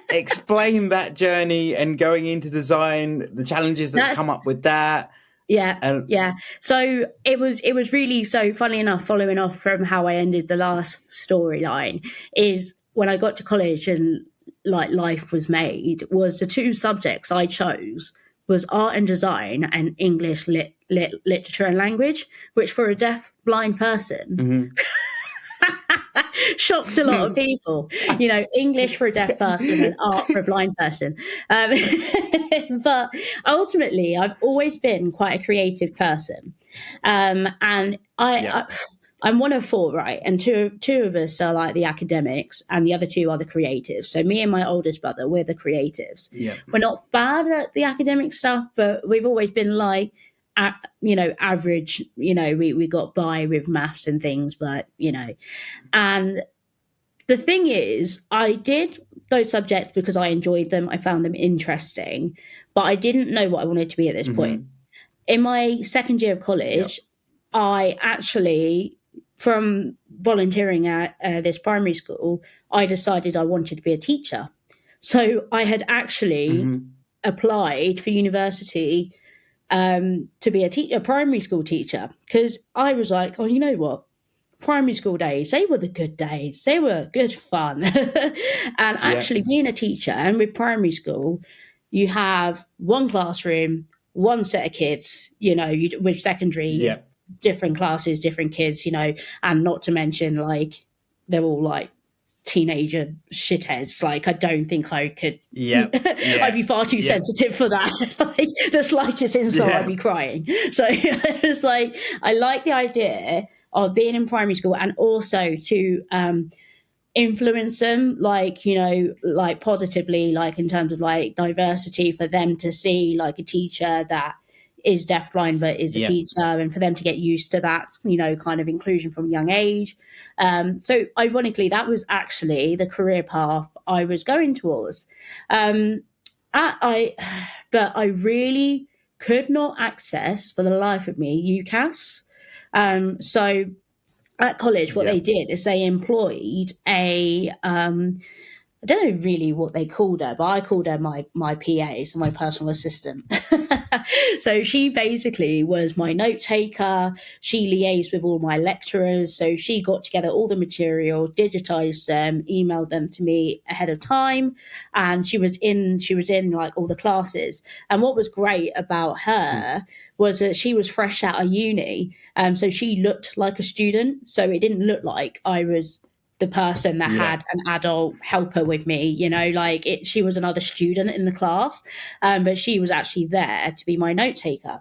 Speaker 2: explain that journey and going into design, the challenges that's come up with that.
Speaker 1: Yeah. So it was really, so funny enough, following off from how I ended the last storyline, is when I got to college and like life was made, was the two subjects I chose was art and design and English literature and language, which for a deaf blind person shocked a lot of people. English for a deaf person and art for a blind person. But ultimately, I've always been quite a creative person, and I'm one of four, right? And two of us are like the academics, and the other two are the creatives. So me and my oldest brother, we're the creatives.
Speaker 2: Yeah.
Speaker 1: We're not bad at the academic stuff, but we've always been like, average. We got by with maths and things, but and the thing is, I did those subjects because I enjoyed them. I found them interesting, but I didn't know what I wanted to be at this point. In my second year of college, I actually, from volunteering at this primary school, I decided I wanted to be a teacher. So I had actually applied for university to be a primary school teacher, because I was like, oh, you know what? Primary school days, they were the good days. They were good fun. And actually being a teacher, and with primary school, you have one classroom, one set of kids, with secondary, different classes, different kids, and not to mention, like, they're all like teenager shitheads. Like, I don't think I could. I'd be far too sensitive for that. Like, the slightest insult, I'd be crying. So it was like, I like the idea of being in primary school, and also to influence them, like, like positively, like in terms of like diversity, for them to see like a teacher that is deafblind but is a teacher, and for them to get used to that, kind of inclusion from a young age. So ironically, that was actually the career path I was going towards. But I really could not access, for the life of me, UCAS. So at college, what they did is they employed a I don't know really what they called her, but I called her my PA, so my personal assistant. So she basically was my note taker. She liaised with all my lecturers. So she got together all the material, digitized them, emailed them to me ahead of time. And she was in like all the classes. And what was great about her was that she was fresh out of uni. So she looked like a student. So it didn't look like I was the person that had an adult helper with me, she was another student in the class, but she was actually there to be my note taker.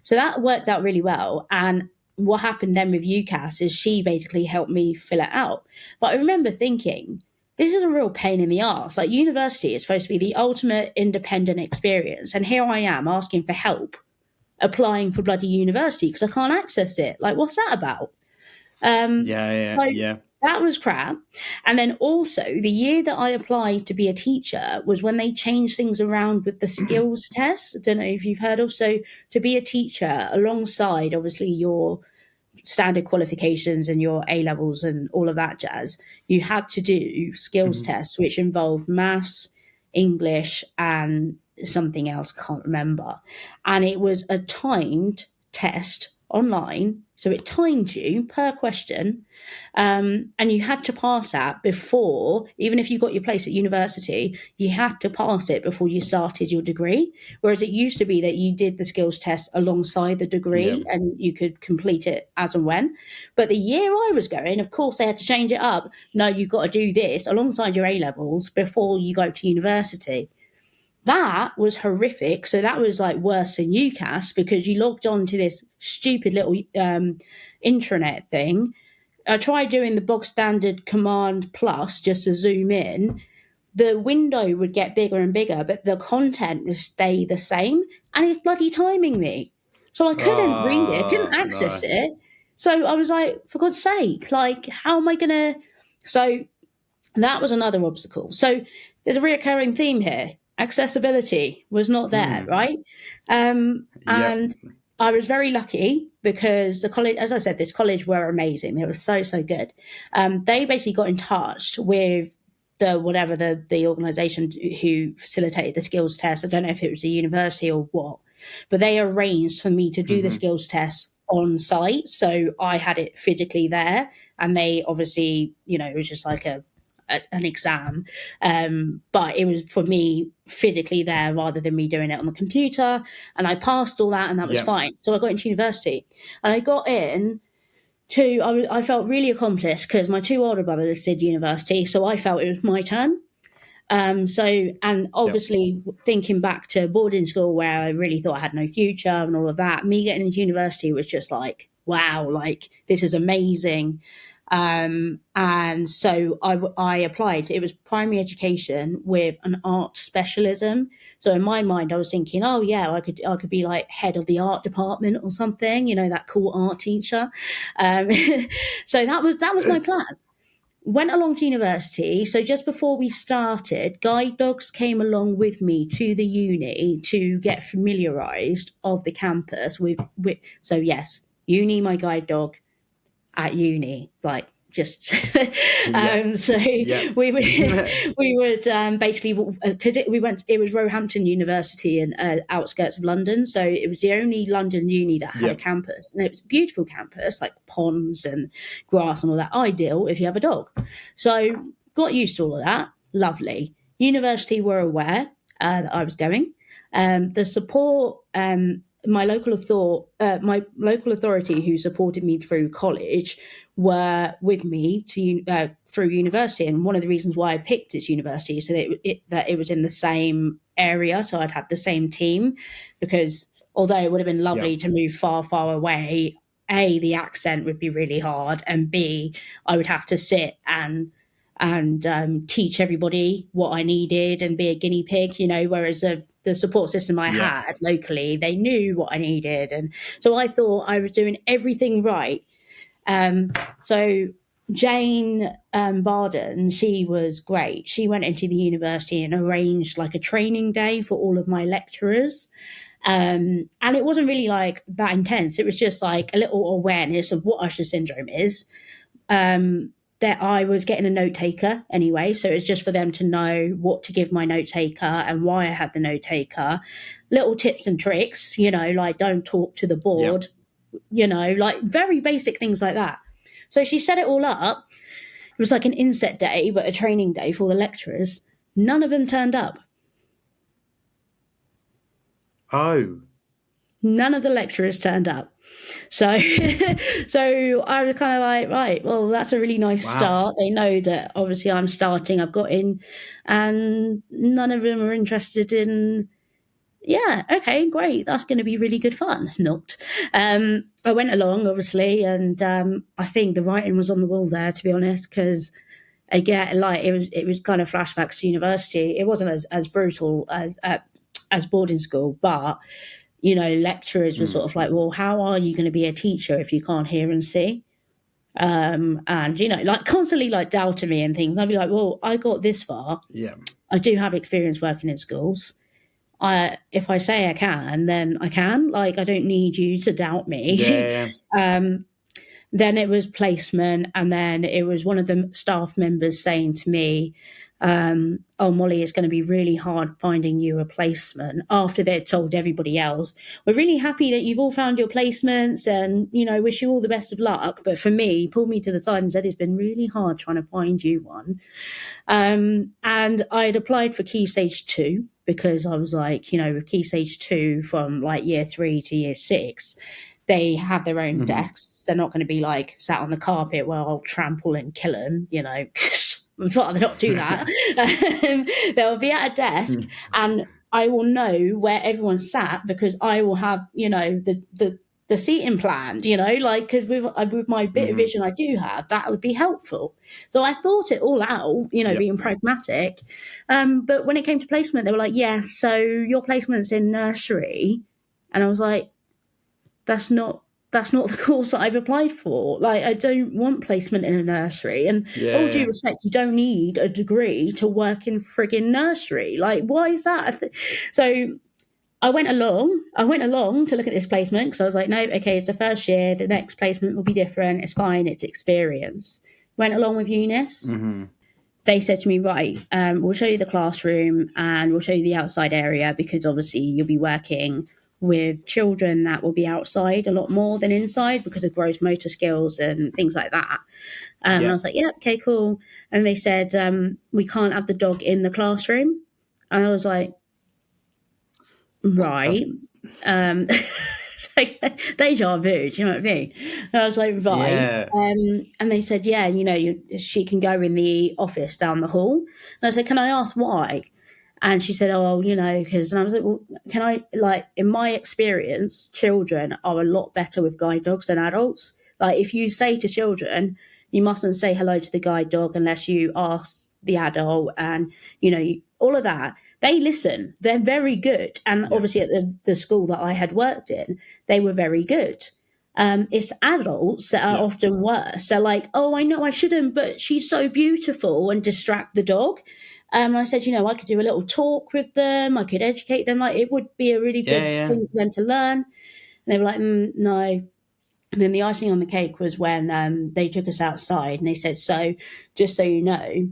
Speaker 1: So that worked out really well. And what happened then with UCAS is she basically helped me fill it out. But I remember thinking, this is a real pain in the arse. Like, university is supposed to be the ultimate independent experience. And here I am asking for help applying for bloody university because I can't access it. Like, what's that about? That was crap. And then also, the year that I applied to be a teacher was when they changed things around with the skills test. I don't know if you've heard of. So to be a teacher, alongside obviously your standard qualifications and your A levels and all of that jazz, you had to do skills tests, which involved maths, English, and something else, can't remember. And it was a timed test online. So it timed you per question, and you had to pass that before, even if you got your place at university, you had to pass it before you started your degree. Whereas it used to be that you did the skills test alongside the degree and you could complete it as and when. But the year I was going, of course, they had to change it up. No, you've got to do this alongside your A levels before you go to university. That was horrific. So that was like worse than UCAS, because you logged on to this stupid little intranet thing. I tried doing the bog standard Command Plus just to zoom in. The window would get bigger and bigger, but the content would stay the same, and it's bloody timing me. So I couldn't read it, couldn't access
Speaker 2: No.
Speaker 1: it. So I was like, for God's sake, like, how am I going to... So that was another obstacle. So there's a reoccurring theme here. Accessibility was not there, right?
Speaker 2: Yep.
Speaker 1: And I was very lucky because the college, as I said, this college were amazing. They were so, so good. They basically got in touch with the organisation who facilitated the skills test. I don't know if it was a university or what, but they arranged for me to do the skills test on site. So I had it physically there, and they obviously, it was just like an exam, but it was for me physically there rather than me doing it on the computer, and I passed all that, and that was fine. So I got into university, and I got in to, I felt really accomplished because my two older brothers did university, so I felt it was my turn. And obviously thinking back to boarding school where I really thought I had no future and all of that, me getting into university was just like, wow, like this is amazing. And so I applied. It was primary education with an art specialism. So in my mind, I was thinking, oh yeah, I could be like head of the art department or something, that cool art teacher. So that was my plan. Went along to university. So just before we started, guide dogs came along with me to the uni to get familiarised of the campus with. So yes, uni, my guide dog at uni, like just so we would basically, because it was Roehampton University in outskirts of London, so it was the only London uni that had a campus, and it was a beautiful campus, like ponds and grass and all that, ideal if you have a dog. So got used to all of that. Lovely. University were aware that I was going. The support, my local authority who supported me through college were with me through university, and one of the reasons why I picked this university is so that it was in the same area, so I'd have the same team, because although it would have been lovely to move far, far away, A, the accent would be really hard, and B, I would have to sit and teach everybody what I needed and be a guinea pig, whereas the support system I had locally, they knew what I needed. And so I thought I was doing everything right. So Jane Barden, she was great. She went into the university and arranged like a training day for all of my lecturers. And it wasn't really like that intense. It was just like a little awareness of what Usher syndrome is. That I was getting a note taker anyway, so it's just for them to know what to give my note taker and why I had the note taker. Little tips and tricks, like don't talk to the board, like very basic things like that. So she set it all up. It was like an inset day, but a training day for the lecturers. None of them turned up.
Speaker 2: Oh.
Speaker 1: None of the lecturers turned up. So so I was kind of like, right, well, that's a really nice start. They know that obviously I'm starting, I've got in, and none of them are interested in, okay, great, that's going to be really good fun. Not. I went along, obviously, and I think the writing was on the wall there, to be honest, because again, like it was kind of flashbacks to university. It wasn't as brutal as boarding school, but lecturers were sort of like, well, how are you going to be a teacher if you can't hear and see? And, like constantly like doubting me and things. I'd be like, well, I got this far.
Speaker 2: Yeah.
Speaker 1: I do have experience working in schools. If I say I can, then I can. Like, I don't need you to doubt me.
Speaker 2: Yeah.
Speaker 1: Then it was placement, and then it was one of the staff members saying to me, oh, Molly, it's going to be really hard finding you a placement, after they'd told everybody else, we're really happy that you've all found your placements and, wish you all the best of luck. But for me, he pulled me to the side and said, it's been really hard trying to find you one. And I'd applied for Key Stage 2 because I was like, with Key Stage 2 from like year 3 to year 6, they have their own desks. They're not going to be like sat on the carpet where I'll trample and kill them, because I'd rather not do that. They'll be at a desk, and I will know where everyone's sat because I will have, the seating planned, like, because with my bit of vision I do have, that would be helpful. So I thought it all out, being pragmatic. But when it came to placement, they were like, yes, so your placement's in nursery. And I was like, that's not the course that I've applied for. Like, I don't want placement in a nursery. And all due respect, you don't need a degree to work in frigging nursery. Like, why is that? So I went along to look at this placement because I was like, no, okay, it's the first year. The next placement will be different. It's fine. It's experience. Went along with Eunice. They said to me, right, we'll show you the classroom and we'll show you the outside area because obviously you'll be working with children that will be outside a lot more than inside because of gross motor skills and things like that. And I was like, yeah, okay, cool. And they said, we can't have the dog in the classroom. And I was like, right. It's like deja vu, do you know what I mean? And I was like, right.
Speaker 2: Yeah.
Speaker 1: And they said, yeah, she can go in the office down the hall. And I said, can I ask why? And she said, oh, because, and I was like, well, can I, like, in my experience, children are a lot better with guide dogs than adults. Like, if you say to children, you mustn't say hello to the guide dog unless you ask the adult and, all of that. They listen. They're very good. And obviously at the school that I had worked in, they were very good. It's adults that are often worse. They're like, oh, I know I shouldn't, but she's so beautiful, and distract the dog. I said, I could do a little talk with them. I could educate them. Like, it would be a really good thing for them to learn. And they were like, no. And then the icing on the cake was when they took us outside and they said, so just so you know,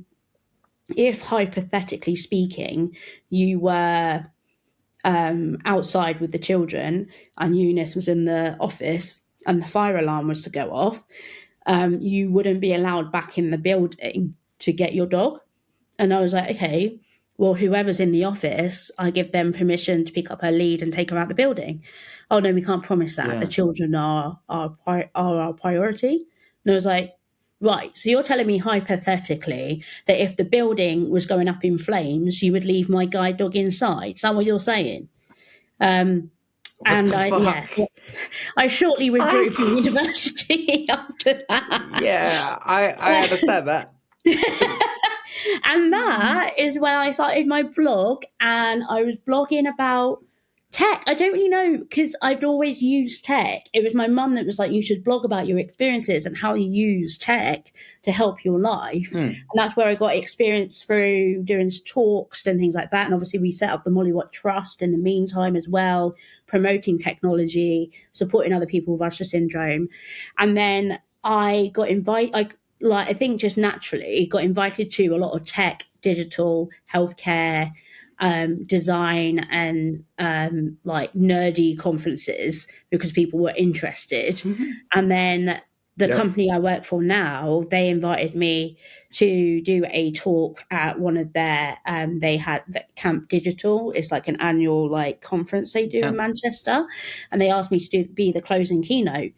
Speaker 1: if hypothetically speaking, you were outside with the children and Eunice was in the office and the fire alarm was to go off, you wouldn't be allowed back in the building to get your dog. And I was like, okay, well, whoever's in the office, I give them permission to pick up her lead and take her out the building. Oh, no, we can't promise that. The children are our priority. And I was like, right, so you're telling me hypothetically that if the building was going up in flames, you would leave my guide dog inside? Is that what you're saying? And I shortly withdrew from university after that.
Speaker 2: Yeah, I understand that.
Speaker 1: And that is when I started my blog, and I was blogging about tech. I don't really know, because I've always used tech. It was my mum that was like, you should blog about your experiences and how you use tech to help your life. And that's where I got experience through doing talks and things like that. And obviously we set up the Molly Watt Trust in the meantime as well, promoting technology, supporting other people with Usher syndrome. And then I got invited, I think just naturally got invited to a lot of tech, digital, healthcare, design, and like nerdy conferences because people were interested. And then the company I work for now, they invited me to do a talk at one of their, they had the Camp Digital. It's like an annual like conference they do in Manchester. And they asked me to be the closing keynote.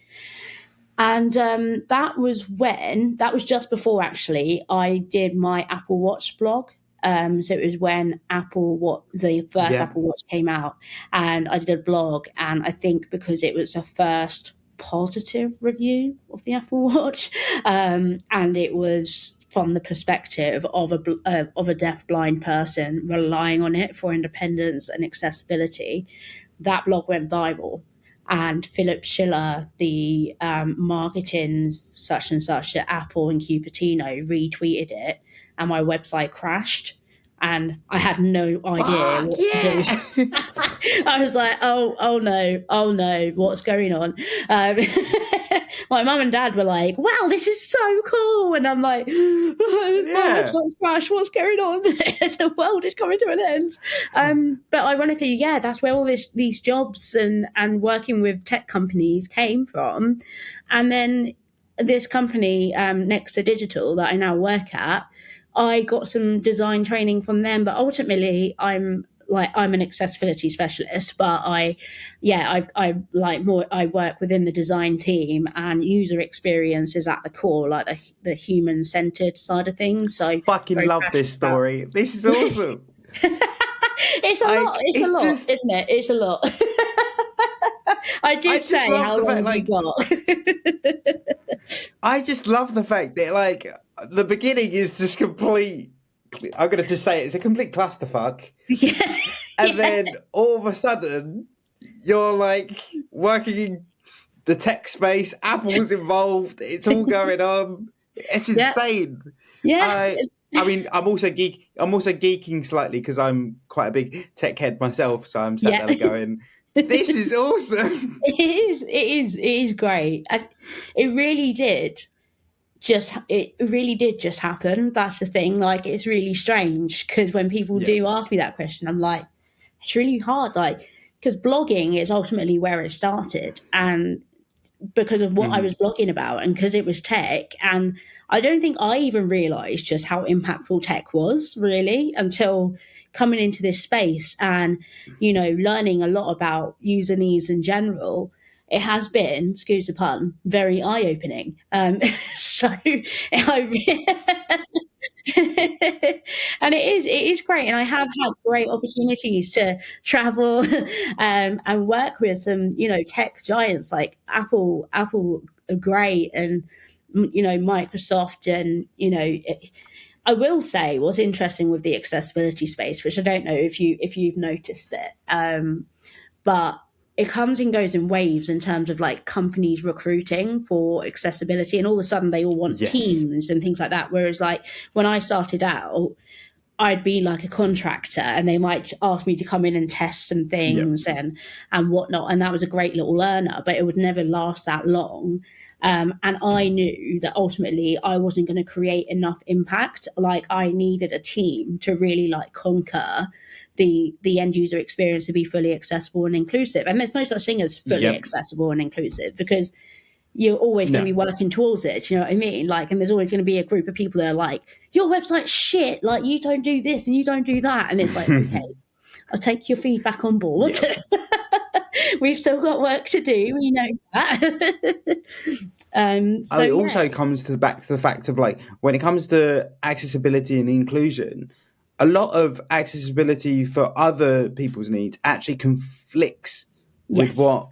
Speaker 1: And that was just before actually I did my Apple Watch blog. So it was when the first Apple Watch came out, and I did a blog. And I think because it was the first positive review of the Apple Watch, and it was from the perspective of a deafblind person relying on it for independence and accessibility, that blog went viral. And Philip Schiller, the marketing such and such at Apple in Cupertino, retweeted it, and my website crashed. And I had no idea what to do. I was like, oh no, what's going on? My mum and dad were like, wow, this is so cool. And I'm like, my website's crashed, what's going on? The world is coming to an end. But ironically, that's where all these jobs and working with tech companies came from. And then this company, Next to Digital, that I now work at, I got some design training from them, but ultimately I'm an accessibility specialist, but I work within the design team, and user experience is at the core, like the human centered side of things. So
Speaker 2: fucking love this story. This is awesome.
Speaker 1: It's a lot.
Speaker 2: Like,
Speaker 1: It's a
Speaker 2: it's
Speaker 1: lot,
Speaker 2: just,
Speaker 1: isn't it? It's a lot. I
Speaker 2: I
Speaker 1: did
Speaker 2: just
Speaker 1: say,
Speaker 2: love
Speaker 1: how
Speaker 2: the
Speaker 1: long
Speaker 2: fact,
Speaker 1: have you
Speaker 2: like,
Speaker 1: got?
Speaker 2: I just love the fact that, like, the beginning is just complete. I'm gonna just say it's a complete clusterfuck,
Speaker 1: Yeah,
Speaker 2: and
Speaker 1: yeah,
Speaker 2: then all of a sudden you're like working in the tech space. Apple's involved. It's all going on. It's
Speaker 1: yeah,
Speaker 2: insane.
Speaker 1: yeah.
Speaker 2: I mean, I'm also geeking slightly because I'm quite a big tech head myself. So I'm sat
Speaker 1: Yeah.
Speaker 2: there going, "This is awesome."
Speaker 1: It is. It is. It is great. It really did. It really did just happen. That's the thing. Like, it's really strange because when people
Speaker 2: Yeah.
Speaker 1: do ask me that question, I'm like, it's really hard. Like, because blogging is ultimately where it started, and because of what I
Speaker 2: Hmm.
Speaker 1: was blogging about and because it was tech. And I don't think I even realized just how impactful tech was really until coming into this space and, learning a lot about user needs in general. It has been, excuse the pun, very eye opening. So I, and it is great, and I have had great opportunities to travel and work with some tech giants like Apple are great, and Microsoft, and I will say what's interesting with the accessibility space, which I don't know if you've noticed it, but it comes and goes in waves in terms of like companies recruiting for accessibility, and all of a sudden they all want
Speaker 2: Yes.
Speaker 1: teams and things like that. Whereas like when I started out, I'd be like a contractor and they might ask me to come in and test some
Speaker 2: Yeah.
Speaker 1: things and whatnot. And that was a great little learner, but it would never last that long. And I knew that ultimately I wasn't going to create enough impact. Like, I needed a team to really like conquer the end user experience to be fully accessible and inclusive. And there's no such thing as fully
Speaker 2: Yep.
Speaker 1: accessible and inclusive, because you're always going to
Speaker 2: No.
Speaker 1: be working towards it. You know what I mean? Like, and there's always going to be a group of people that are like, your website's shit. Like, you don't do this and you don't do that. And it's like, okay, I'll take your feedback on board.
Speaker 2: Yep.
Speaker 1: We've still got work to do. We know that. So
Speaker 2: It
Speaker 1: yeah,
Speaker 2: also comes back to the fact of, like, when it comes to accessibility and inclusion, a lot of accessibility for other people's needs actually conflicts with
Speaker 1: yes,
Speaker 2: what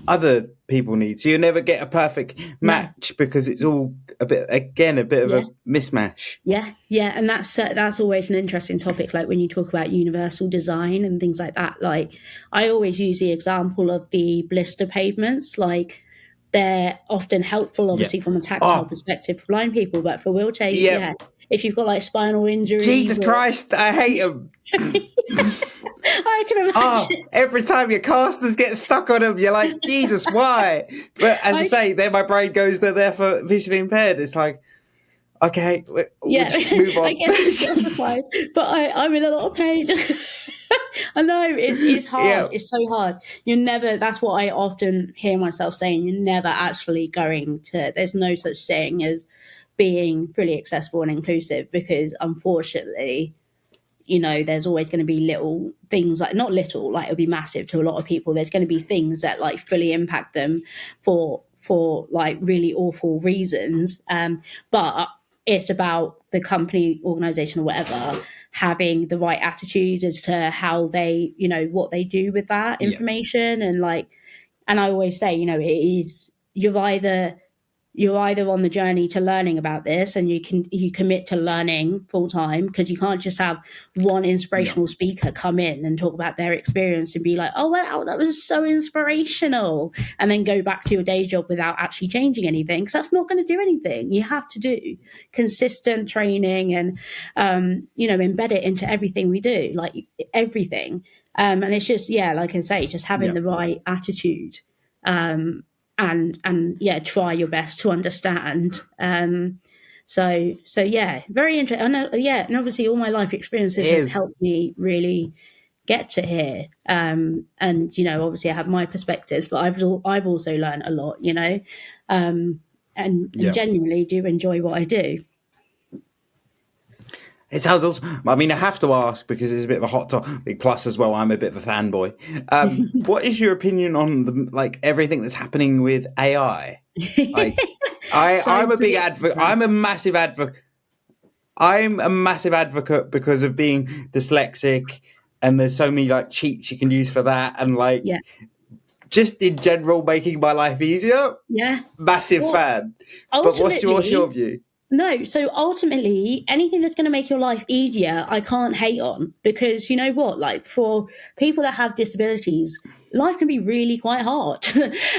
Speaker 2: other people need. So you never get a perfect
Speaker 1: no,
Speaker 2: match because it's all a bit of
Speaker 1: yeah.
Speaker 2: a mismatch.
Speaker 1: Yeah, and that's always an interesting topic. Like when you talk about universal design and things like that. Like, I always use the example of the blister pavements. Like, they're often helpful,
Speaker 2: Yeah.
Speaker 1: obviously, from a tactile
Speaker 2: Oh,
Speaker 1: perspective for blind people, but for wheelchair,
Speaker 2: yeah.
Speaker 1: yeah, if you've got like spinal injuries
Speaker 2: Jesus
Speaker 1: or
Speaker 2: Christ, I hate them.
Speaker 1: I can
Speaker 2: Oh,
Speaker 1: imagine.
Speaker 2: every time your casters get stuck on them, you're like, Jesus, why? But as I
Speaker 1: I
Speaker 2: say, then my brain goes, they're there for visually impaired. It's like, okay, we'll
Speaker 1: Yeah,
Speaker 2: just move
Speaker 1: I
Speaker 2: on.
Speaker 1: guess it's justified, but I'm in a lot of pain. I know it's hard.
Speaker 2: Yeah,
Speaker 1: It's so hard. You're never. That's what I often hear myself saying. You're never actually going to. There's no such thing as being fully accessible and inclusive, because unfortunately, there's always going to be little things, like not little, like it'll be massive to a lot of people. There's going to be things that like fully impact them for like really awful reasons. But it's about the company, organization, or whatever, having the right attitude as to how they, what they do with that
Speaker 2: yeah,
Speaker 1: information. And like, and I always say, it is, you're either on the journey to learning about this, and you commit to learning full time, because you can't just have one
Speaker 2: yeah,
Speaker 1: inspirational speaker come in and talk about their experience and be like, oh wow, that was so inspirational, and then go back to your day job without actually changing anything, because that's not going to do anything. You have to do consistent training and embed it into everything we do, like everything. And it's just, yeah, like I say, just having
Speaker 2: yeah.
Speaker 1: the right attitude, um, and yeah, try your best to understand. So yeah, very interesting. I know, yeah, and obviously all my life
Speaker 2: It
Speaker 1: experiences has
Speaker 2: is.
Speaker 1: helped me really get to here. And obviously I have my perspectives, but I've also learned a lot. And
Speaker 2: Yeah.
Speaker 1: genuinely do enjoy what I do.
Speaker 2: It sounds awesome. I mean, I have to ask because it's a bit of a hot topic. Plus, as well, I'm a bit of a fanboy. What is your opinion on like everything that's happening with AI? Like,
Speaker 1: So
Speaker 2: I'm a big
Speaker 1: predictable.
Speaker 2: advocate. I'm a massive advocate. I'm a massive advocate because of being dyslexic and there's so many like cheats you can use for that, and like
Speaker 1: Yeah.
Speaker 2: just in general making my life easier.
Speaker 1: Yeah.
Speaker 2: Massive
Speaker 1: Well,
Speaker 2: fan. But what's your
Speaker 1: ultimately,
Speaker 2: view?
Speaker 1: no. So ultimately, anything that's going to make your life easier, I can't hate on, because you know what? Like, for people that have disabilities, life can be really quite hard.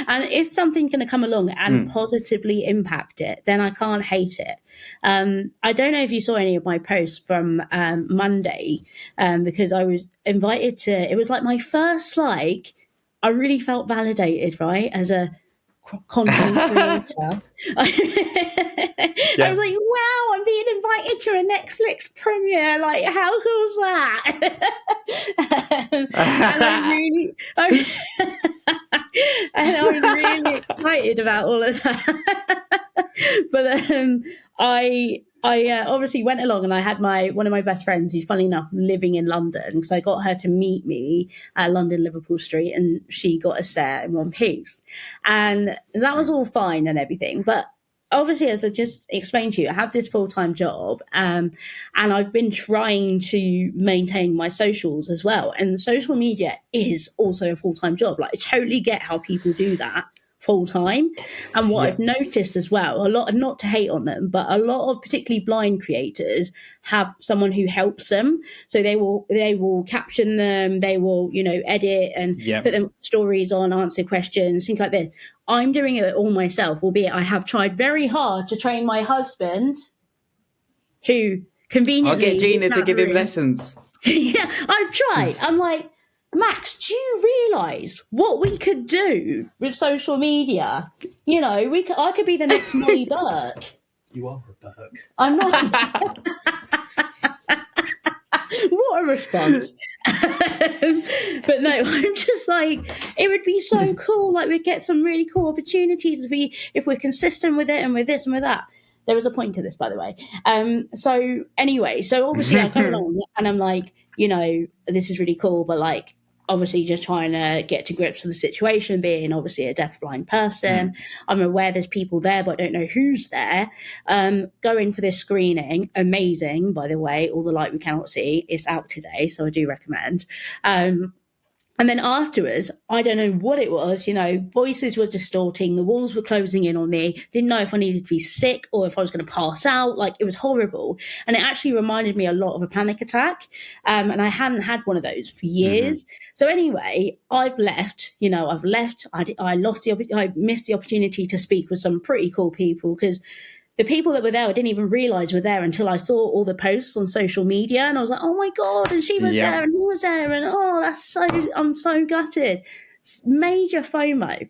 Speaker 1: And if something's going to come along and positively impact it, then I can't hate it. I don't know if you saw any of my posts from Monday, because I was invited to, it was like my first, like, I really felt validated, right? As a content creator. I was
Speaker 2: Yeah.
Speaker 1: like, wow, I'm being invited to a Netflix premiere. Like, how cool is that? And I was really excited about all of that. But I obviously went along, and I had one of my best friends, who's funny enough living in London, because I got her to meet me at London Liverpool Street, and she got us there in one piece, and that was all fine and everything. But obviously, as I just explained to you, I have this full-time job, and I've been trying to maintain my socials as well. And social media is also a full-time job. Like, I totally get how people do that full time. And what I've noticed as well, a lot, not to hate on them, but a lot of particularly blind creators have someone who helps them. So they will caption them, they will, edit and put them stories on, answer questions, things like this. I'm doing it all myself, albeit I have tried very hard to train my husband, who conveniently
Speaker 2: I'll get Gina to give him
Speaker 1: room.
Speaker 2: lessons.
Speaker 1: Yeah, I've tried. I'm like, Max, do you realise what we could do with social media? I could be the next Molly Burke.
Speaker 3: You are a Burke.
Speaker 1: I'm not. What a response. But no, I'm just like, it would be so cool. Like, we'd get some really cool opportunities if we're consistent with it, and with this and with that. There was a point to this, by the way. So anyway, so obviously I come along and I'm like, this is really cool, but like, obviously just trying to get to grips with the situation, being obviously a deafblind person. I'm aware there's people there, but I don't know who's there. Going for this screening, amazing, by the way, All the Light We Cannot See, it's out today, so I do recommend. And then afterwards, I don't know what it was, voices were distorting, the walls were closing in on me, didn't know if I needed to be sick or if I was going to pass out. Like, it was horrible. And it actually reminded me a lot of a panic attack. And I hadn't had one of those for years. So anyway, I've left, I missed the opportunity to speak with some pretty cool people, because the people that were there, I didn't even realize were there until I saw all the posts on social media, and I was like, oh my God, and she was there and he was there, and I'm so gutted. Major FOMO.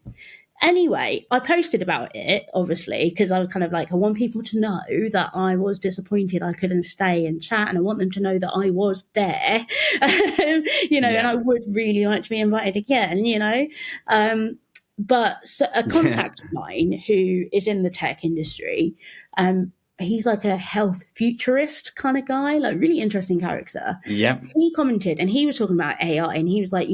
Speaker 1: Anyway, I posted about it, obviously, because I was kind of like, I want people to know that I was disappointed I couldn't stay and chat, and I want them to know that I was there, and I would really like to be invited again, But a contact of mine who is in the tech industry, he's like a health futurist kind of guy, like really interesting character.
Speaker 2: Yeah.
Speaker 1: He commented, and he was talking about AI, and he was like,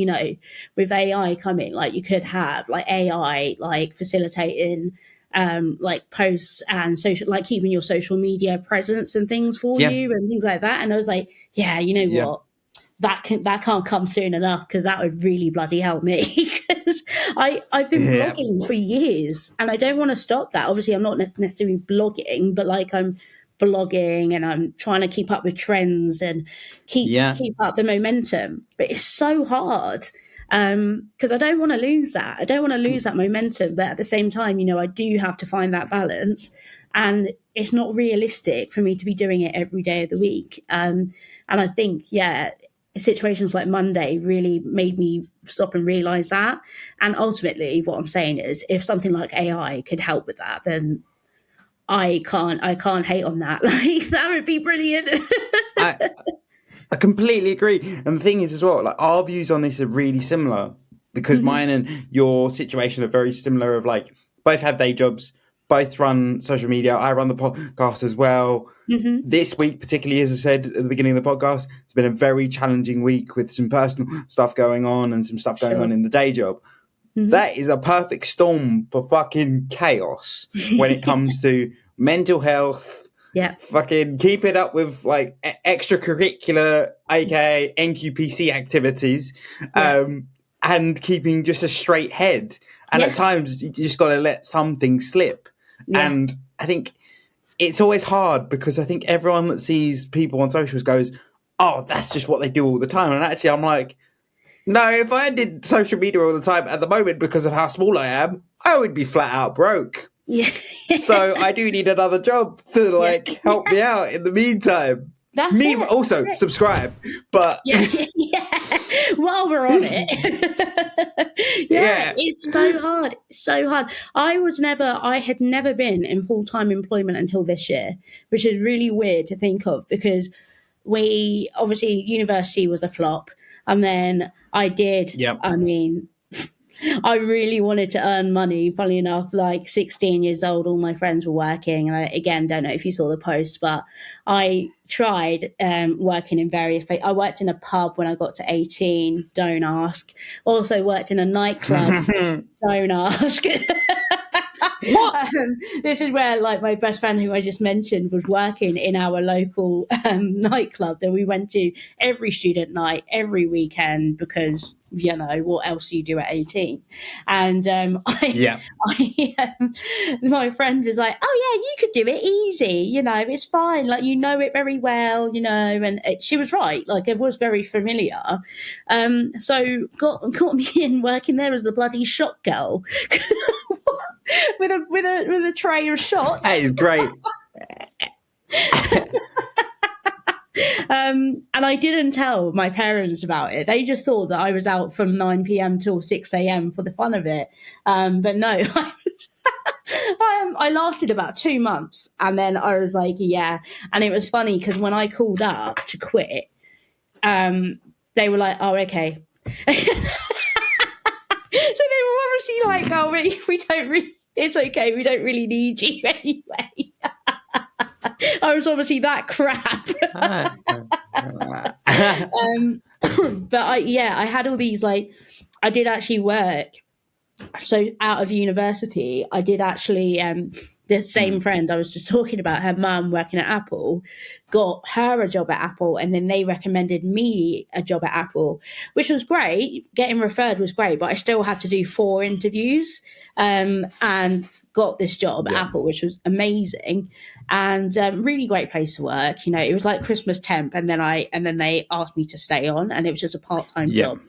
Speaker 1: with AI coming, like, you could have like AI like facilitating like posts and social, like keeping your social media presence and things for you and things like that. And I was like, what? That can't come soon enough, because that would really bloody help me. Because I've been blogging for years, and I don't want to stop that. Obviously, I'm not necessarily blogging, but like, I'm vlogging, and I'm trying to keep up with trends and keep up the momentum. But it's so hard, because I don't want to lose that. I don't want to lose that momentum. But at the same time, I do have to find that balance. And it's not realistic for me to be doing it every day of the week. And I think, situations like Monday really made me stop and realize that. And ultimately, what I'm saying is, if something like AI could help with that, then I can't hate on that. Like, that would be brilliant.
Speaker 2: I completely agree. And the thing is as well, like, our views on this are really similar, because mine and your situation are very similar, of like, both have day jobs, both run social media. I run the podcast as well. This week, particularly, as I said at the beginning of the podcast, it's been a very challenging week with some personal stuff going on and some stuff going on in the day job. That is a perfect storm for fucking chaos when it comes to mental health,
Speaker 1: Yeah.
Speaker 2: fucking keeping up with like extracurricular, aka NQPC activities,
Speaker 1: Yeah.
Speaker 2: and keeping just a straight head. And at
Speaker 1: Yeah.
Speaker 2: times, you just got to let something slip.
Speaker 1: Yeah.
Speaker 2: And I think it's always hard because I think everyone that sees people on socials goes, "Oh, that's just what they do all the time." And actually, I'm like, no, if I did social media all the time at the moment because of how small I am, I would be flat out broke.
Speaker 1: Yeah.
Speaker 2: So I do need another job to
Speaker 1: Yeah.
Speaker 2: like help me out in the meantime.
Speaker 1: That's
Speaker 2: Me
Speaker 1: it. That's
Speaker 2: also
Speaker 1: it.
Speaker 2: subscribe, but
Speaker 1: Yeah. Yeah. While we're on it. Yeah,
Speaker 2: yeah,
Speaker 1: it's so hard. It's so hard. I had never been in full-time employment until this year, which is really weird to think of because we obviously university was a flop. And then
Speaker 2: yep,
Speaker 1: I mean, I really wanted to earn money. Funny enough, like 16 years old, all my friends were working. And I, again, don't know if you saw the post, but I tried working in various places. I worked in a pub when I got to 18. Don't ask. Also worked in a nightclub. Don't ask.
Speaker 2: what?
Speaker 1: This is where, like, my best friend, who I just mentioned, was working in our local nightclub that we went to every student night, every weekend, because what else do you do at 18? And
Speaker 2: Yeah,
Speaker 1: my friend was like, "Oh yeah, you could do it easy. It's fine. Like it very well. And she was right. Like it was very familiar. So got me in working there as the bloody shot girl." with a tray of
Speaker 2: that
Speaker 1: shots.
Speaker 2: is great.
Speaker 1: And I didn't tell my parents about it. They just thought that I was out from 9 p.m. till 6 a.m. for the fun of it. But no, I lasted about 2 months and then I was like, yeah. And it was funny because when I called up to quit, they were like, oh, okay. So they were obviously like, oh, we don't really, it's okay. We don't really need you anyway. I was obviously that crap. But I had all these I did actually work. So out of university, I did actually the same friend I was just talking about, her mum working at Apple, got her a job at Apple, and then they recommended me a job at Apple, which was great. Getting referred was great, but I still had to do 4 interviews and got this job at
Speaker 2: Yeah,
Speaker 1: Apple, which was amazing and really great place to work. It was like Christmas temp, and then they asked me to stay on, and it was just a part-time
Speaker 2: yeah,
Speaker 1: job.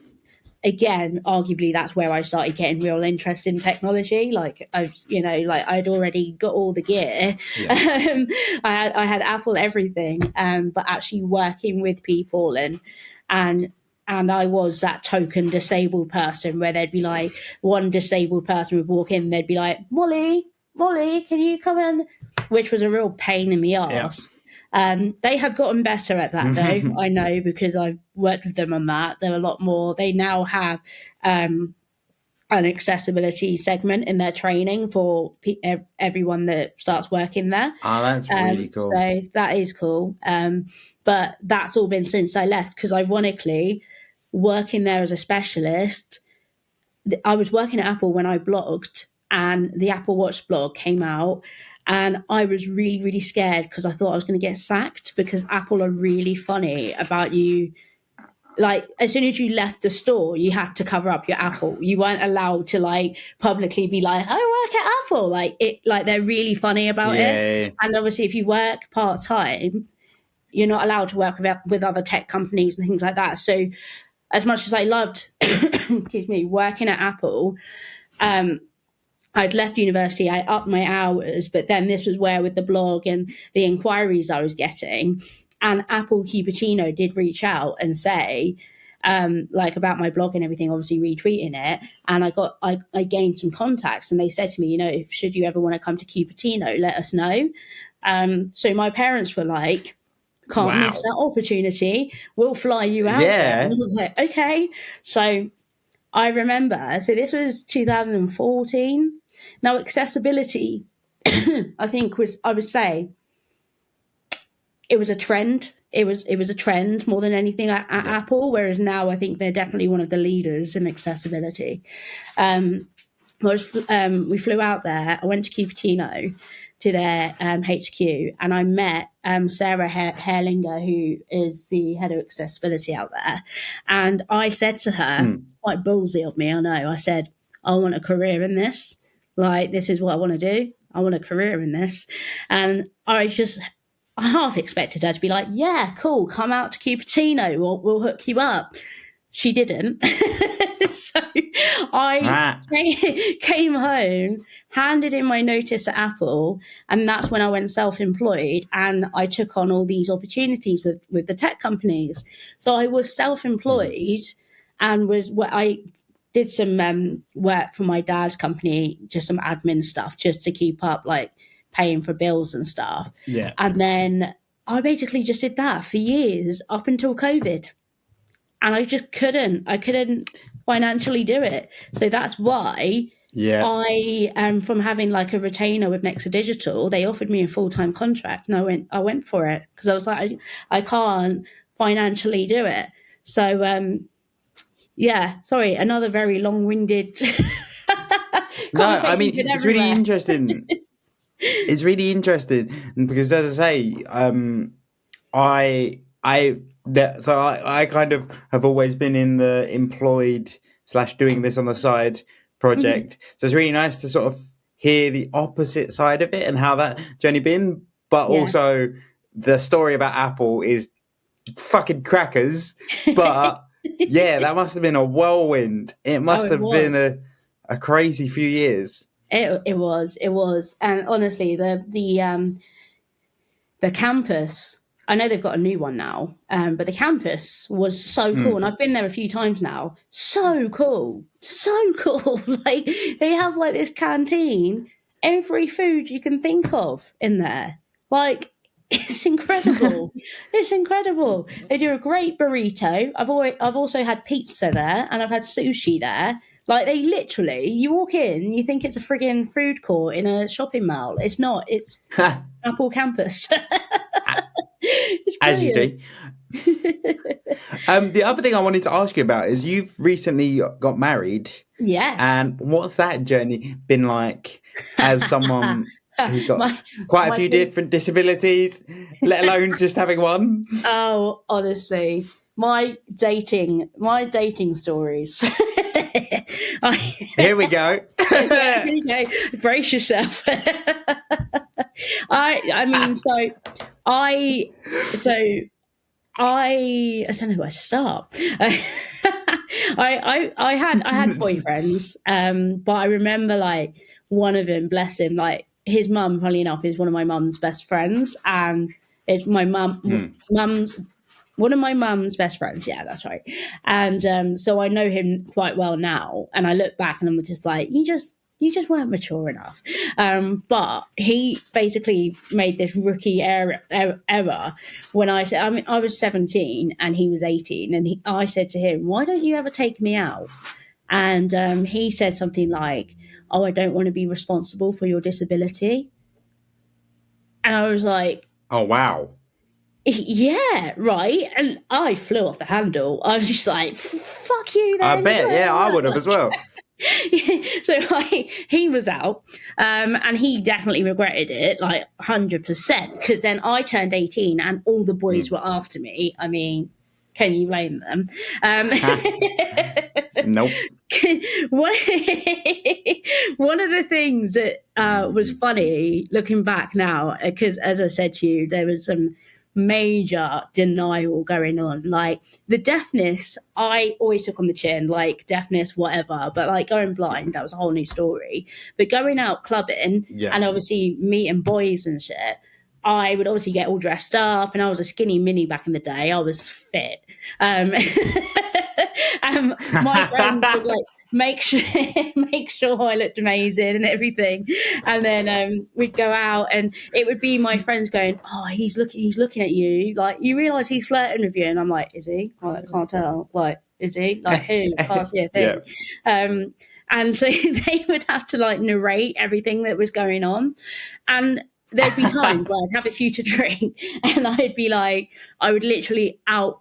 Speaker 1: Again, arguably that's where I started getting real interest in technology. Like I'd already got all the gear.
Speaker 2: yeah.
Speaker 1: I had Apple everything, but actually working with people and I was that token disabled person where they'd be like, one disabled person would walk in and they'd be like, Molly, can you come in? Which was a real pain in the
Speaker 2: Yeah.
Speaker 1: arse. They have gotten better at that, though. I know because I've worked with them on that. They're a lot more. They now have an accessibility segment in their training for everyone that starts working there.
Speaker 2: Oh, that's really cool.
Speaker 1: So that is cool. But that's all been since I left because, ironically, working there as a specialist, I was working at Apple when I blogged, and the Apple Watch blog came out. And I was really, really scared because I thought I was going to get sacked because Apple are really funny about you. Like, as soon as you left the store, you had to cover up your Apple. You weren't allowed to publicly be like, I work at Apple. They're really funny about it.
Speaker 2: Yeah,
Speaker 1: And obviously, if you work part time, you're not allowed to work with other tech companies and things like that. So, as much as I loved, excuse me, working at Apple, I'd left university, I upped my hours, but then this was where with the blog and the inquiries I was getting, and Apple Cupertino did reach out and say, about my blog and everything, obviously retweeting it. And I gained some contacts and they said to me, if should you ever want to come to Cupertino, let us know. So my parents were like, can't miss
Speaker 2: wow.
Speaker 1: that opportunity. We'll fly you out there. And
Speaker 2: Yeah,
Speaker 1: I was like, okay. So I remember, so this was 2014. Now, accessibility, I think I would say it was a trend. It was a trend more than anything at
Speaker 2: yeah,
Speaker 1: Apple, whereas now I think they're definitely one of the leaders in accessibility. we flew out there. I went to Cupertino to their HQ, and I met Sarah Herlinger, who is the head of accessibility out there. And I said to her, quite ballsy of me, I know, I said, I want a career in this. Like, this is what I want to do. I want a career in this. And I half expected her to be like, yeah, cool, come out to Cupertino, we'll hook you up. She didn't. So I came home, handed in my notice at Apple, and that's when I went self-employed, and I took on all these opportunities with the tech companies. So I was self-employed and I did some work for my dad's company, just some admin stuff, just to keep up, like paying for bills and stuff.
Speaker 2: Yeah.
Speaker 1: And then I basically just did that for years up until COVID. And I just couldn't financially do it. So that's why I from having like a retainer with Nexa Digital, they offered me a full-time contract, and I went for it because I was like, I can't financially do it. So yeah, sorry, another very long-winded
Speaker 2: No, I mean, it's really interesting. It's really interesting because, as I say, I kind of have always been in the employed / doing this on the side project. So it's really nice to sort of hear the opposite side of it and how that journey been. But also, the story about Apple is fucking crackers. But yeah, that must have been a whirlwind. It must have been a crazy few years.
Speaker 1: It was, and honestly, the campus. I know they've got a new one now, but the campus was so cool, and I've been there a few times now. So cool. Like, they have like this canteen, every food you can think of in there. Like, it's incredible. It's incredible. They do a great burrito. I've also had pizza there, and I've had sushi there. Like, they literally, you walk in, you think it's a friggin' food court in a shopping mall. It's not. It's Apple campus.
Speaker 2: As you do. The other thing I wanted to ask you about is you've recently got married.
Speaker 1: Yes.
Speaker 2: And what's that journey been like as someone who's got quite a few different disabilities, let alone just having one?
Speaker 1: Oh, honestly, my dating stories.
Speaker 2: Here we go.
Speaker 1: Here you go. Brace yourself. I mean, I don't know where to start. I had boyfriends, but I remember like one of them, bless him, like his mum, funnily enough, is one of my mum's best friends, and it's my mum's one of my mum's best friends. Yeah, that's right. And so I know him quite well now, and I look back and I'm just like, you just weren't mature enough. But he basically made this rookie error when I said, I mean, I was 17 and he was 18, and I said to him, why don't you ever take me out? And he said something like, oh, I don't want to be responsible for your disability. And I was like,
Speaker 2: oh, wow.
Speaker 1: Yeah, right. And I flew off the handle. I was just like, fuck you then.
Speaker 2: I bet, yeah, I would have as well.
Speaker 1: So he was out, and he definitely regretted it, like 100%, because then I turned 18 and all the boys were after me. I mean, can you blame them?
Speaker 2: Nope.
Speaker 1: One of the things that was funny looking back now, because as I said to you, there was some major denial going on. Like, the deafness, I always took on the chin, like deafness, whatever, but like going blind, that was a whole new story. But going out clubbing and obviously meeting boys and shit, I would obviously get all dressed up, and I was a skinny mini back in the day. I was fit. And my friends would like make sure I looked amazing and everything. And then we'd go out, and it would be my friends going, oh, he's looking at you, like, you realise he's flirting with you? And I'm like, is he? I can't tell. Like, is he? Like, who? Can't see a thing. And so they would have to like narrate everything that was going on. And there'd be times where I'd have a few to drink, and I'd be like, I would literally out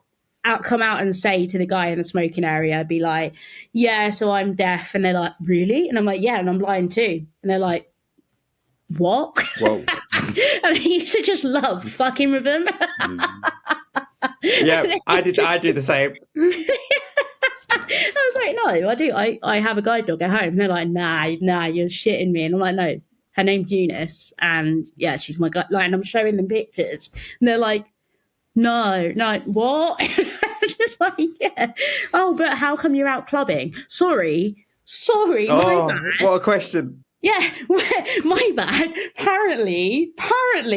Speaker 1: come out and say to the guy in the smoking area, be like, yeah, so I'm deaf. And they're like, really? And I'm like, yeah, and I'm blind too. And they're like, what?
Speaker 2: Whoa.
Speaker 1: And I used to just love fucking with them.
Speaker 2: Yeah, I do the same.
Speaker 1: I was like, no, I do. I have a guide dog at home. And they're like, nah, you're shitting me. And I'm like, no, her name's Eunice. And yeah, she's my guide. Like, and I'm showing them pictures. And they're like, no, what? I'm just like, yeah. Oh, but how come you're out clubbing? Sorry, my bad.
Speaker 2: What a question.
Speaker 1: Yeah, my bad. Apparently,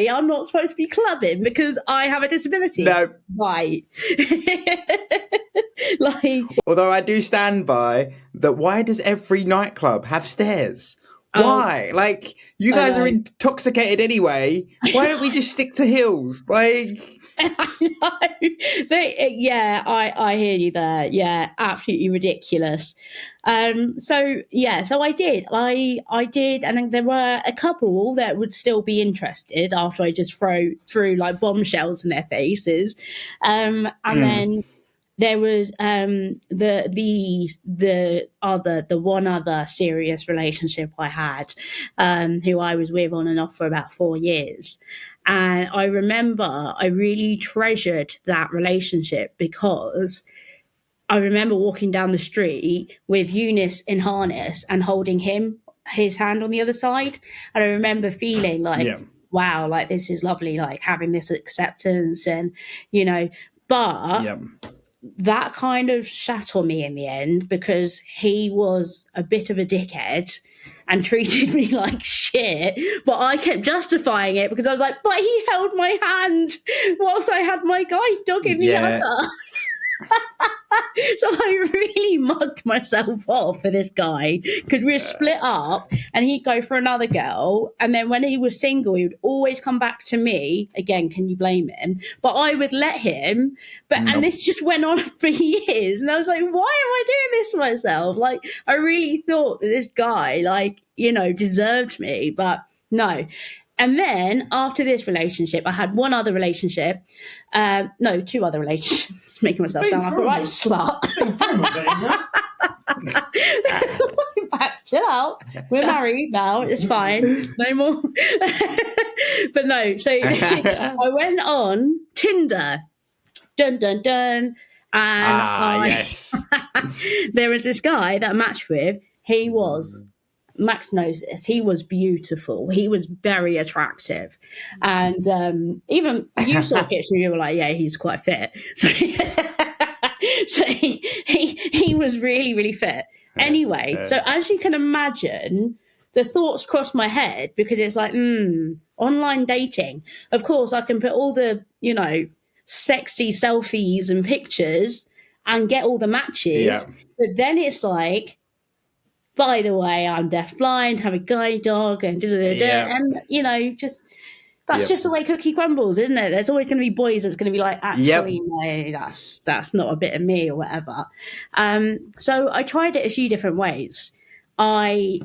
Speaker 1: I'm not supposed to be clubbing because I have a disability.
Speaker 2: No.
Speaker 1: Right. Like,
Speaker 2: although I do stand by that. Why does every nightclub have stairs? Why? Like, you guys are intoxicated anyway. Why don't we just stick to heels? Like,
Speaker 1: I hear you there. Yeah, absolutely ridiculous. So I did. I did, and then there were a couple that would still be interested after I just threw like bombshells in their faces, and then there was the one other serious relationship I had, who I was with on and off for about 4 years. And I remember I really treasured that relationship because I remember walking down the street with Eunice in harness and holding his hand on the other side. And I remember feeling like, wow, like this is lovely, like having this acceptance and, but that kind of shat on me in the end because he was a bit of a dickhead and treated me like shit, but I kept justifying it because I was like, but he held my hand whilst I had my guide dog in the other. So I really mugged myself off for this guy because we were split up and he'd go for another girl, and then when he was single he would always come back to me again. Can you blame him? But I would let him, and this just went on for years, and I was like, why am I doing this to myself? Like, I really thought that this guy deserved me, but no. And then after this relationship, I had one other relationship. Two other relationships. Making myself sound like a right slut. Chill out. We're married now. It's fine. No more. But no. So I went on Tinder. Dun, dun, dun. And
Speaker 2: yes.
Speaker 1: There was this guy that I matched with. He was... Max knows this. He was beautiful. He was very attractive, and even you saw a picture, you were like, "Yeah, he's quite fit." So, he was really, really fit. Anyway, so as you can imagine, the thoughts crossed my head because it's like, online dating. Of course, I can put all the sexy selfies and pictures and get all the matches, but then it's like, by the way, I'm deafblind, have a guide dog, and and that's just the way cookie crumbles, isn't it? There's always going to be boys that's going to be like, actually, no, that's not a bit of me or whatever. So I tried it a few different ways. I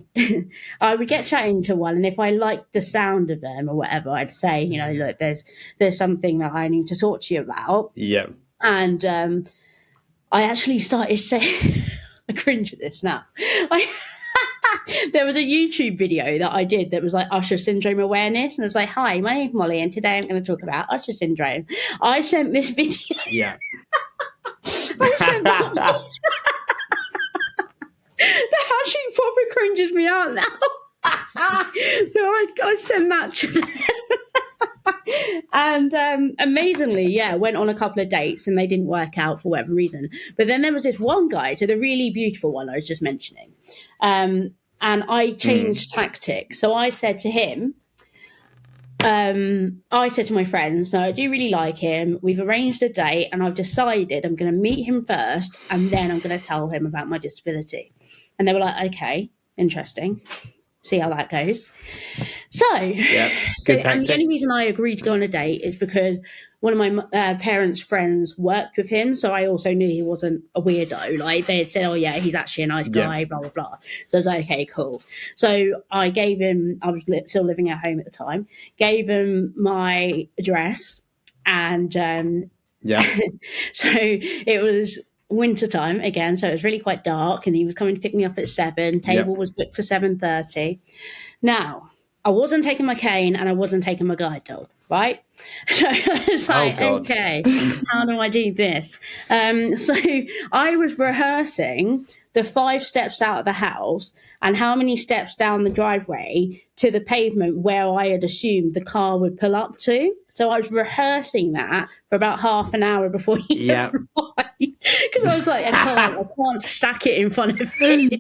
Speaker 1: would get chatting to one, and if I liked the sound of them or whatever, I'd say, look, there's something that I need to talk to you about.
Speaker 2: Yeah.
Speaker 1: And I actually started saying. I cringe at this now. There was a YouTube video that I did that was like Usher syndrome awareness, and it's like, hi, my name's Molly, and today I'm going to talk about Usher syndrome. I sent this video.
Speaker 2: Yeah.
Speaker 1: I sent that. That actually proper cringes me out now. So I sent that to them. And amazingly, went on a couple of dates and they didn't work out for whatever reason. But then there was this one guy, so the really beautiful one I was just mentioning. And I changed tactics. So I said to him, I said to my friends, no, I do really like him. We've arranged a date and I've decided I'm going to meet him first and then I'm going to tell him about my disability. And they were like, okay, interesting. See how that goes. So and the only reason I agreed to go on a date is because one of my parents' friends worked with him, so I also knew he wasn't a weirdo. Like, they had said, oh yeah, he's actually a nice guy, blah, blah, blah. So I was like, okay, cool. So I gave him, I was still living at home at the time, gave him my address, and
Speaker 2: Yeah.
Speaker 1: So it was winter time again, so it was really quite dark, and he was coming to pick me up at 7. Table was booked for 7:30. Now, I wasn't taking my cane and I wasn't taking my guide dog, right? So I was like,
Speaker 2: God.
Speaker 1: okay, how do I do this? So I was rehearsing the 5 steps out of the house and how many steps down the driveway to the pavement where I had assumed the car would pull up to. So I was rehearsing that for about half an hour before he arrived. Because I was like, I can't stack it in front of him.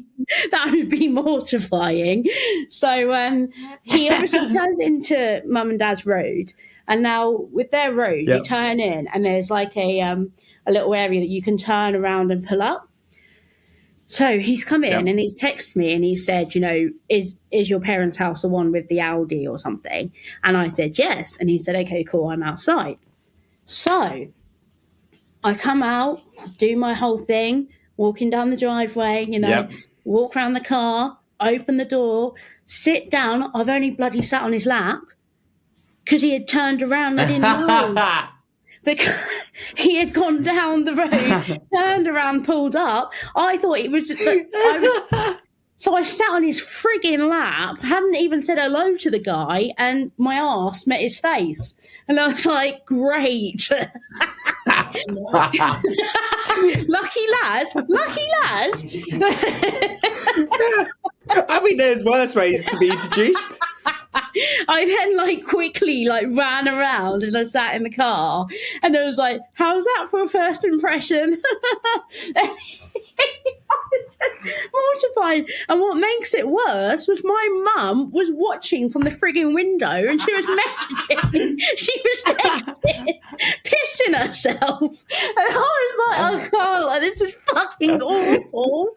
Speaker 1: That would be mortifying. So he obviously turned into Mum and Dad's road. And now with their road, you turn in and there's like a little area that you can turn around and pull up. So he's come in and he's texted me and he said, you know, is your parents' house the one with the Audi or something? And I said, yes. And he said, okay, cool, I'm outside. So I come out, do my whole thing, walking down the driveway, you know, walk around the car, open the door, sit down. I've only bloody sat on his lap because he had turned around. I didn't know. He had gone down the road, turned around, pulled up. I thought it was so I sat on his frigging lap, hadn't even said hello to the guy, and my arse met his face. And I was like, great. Lucky lad.
Speaker 2: I mean, there's worse ways to be introduced.
Speaker 1: I then quickly ran around and I sat in the car and I was like, how's that for a first impression? Mortified. And what makes it worse was my mum was watching from the frigging window and she was messaging, she was texting, pissing herself. And I was like, oh God, this is fucking awful.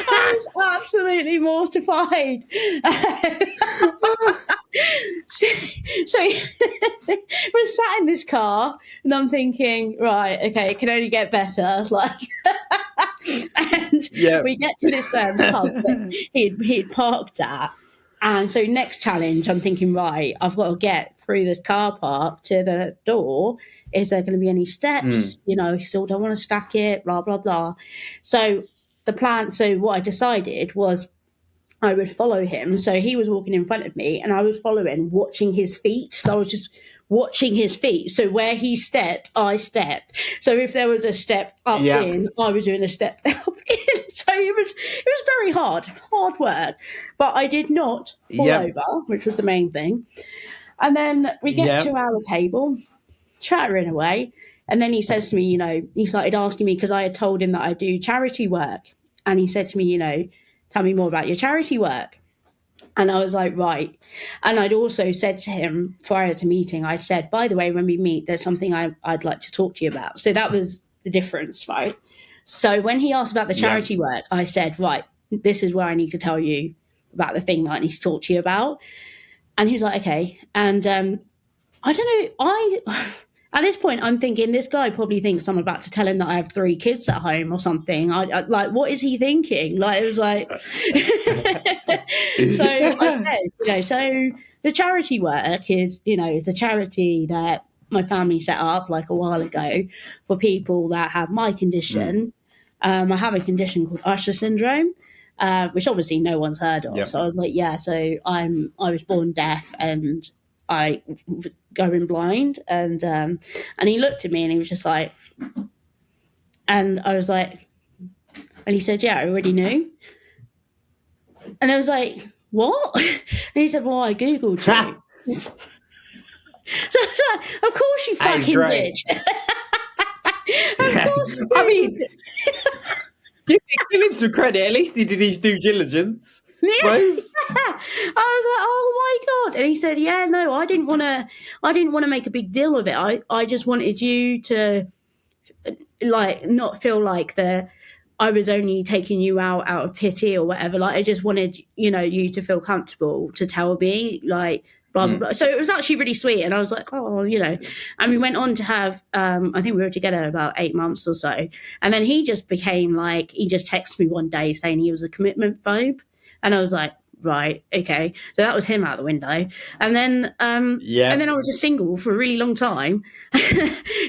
Speaker 1: I was absolutely mortified. So we're sat in this car and I'm thinking, right, okay, it can only get better. And we get to this pub that he'd parked at. And so next challenge, I'm thinking, right, I've got to get through this car park to the door. Is there going to be any steps? You know, still don't want to stack it, blah, blah, blah. So what I decided was I would follow him. So he was walking in front of me and I was following, watching his feet. So I was just watching his feet. So where he stepped, I stepped. So if there was a step up in, I was doing a step up in. So it was very hard work. But I did not fall over, which was the main thing. And then we get to our table, chattering away. And then he says to me, you know, he started asking me because I had told him that I do charity work. And he said to me, you know, tell me more about your charity work. And I was like, right. And I'd also said to him prior to meeting, I said, by the way, when we meet, there's something I'd like to talk to you about. So that was the difference, right? So when he asked about the charity work, I said, right, this is where I need to tell you about the thing that I need to talk to you about. And he was like, okay. And I don't know, at this point, I'm thinking this guy probably thinks I'm about to tell him that I have 3 kids at home or something. I what is he thinking? It was like, so I said, you know, so the charity work is, you know, is a charity that my family set up a while ago for people that have my condition. I have a condition called Usher syndrome, which obviously no one's heard of. So I was like, yeah, so I was born deaf and I was going blind, and he looked at me and he was just like, and I was like, and he said, yeah, I already knew. And I was like, what? And he said, well, I Googled you. So I was like, of course you fucking did. Of course you did.
Speaker 2: I mean, give him some credit. At least he did his due diligence. Suppose.
Speaker 1: I was like, oh my God. And he said, yeah, no, I didn't want to make a big deal of it. I just wanted you to not feel like I was only taking you out of pity or whatever. I just wanted, you know, you to feel comfortable to tell me blah, blah, blah. So it was actually really sweet. And I was like, oh, you know, and we went on to have, I think we were together about 8 months or so. And then he just became he just texted me one day saying he was a commitment phobe. And I was like, right, okay. So that was him out the window. And then I was just single for a really long time,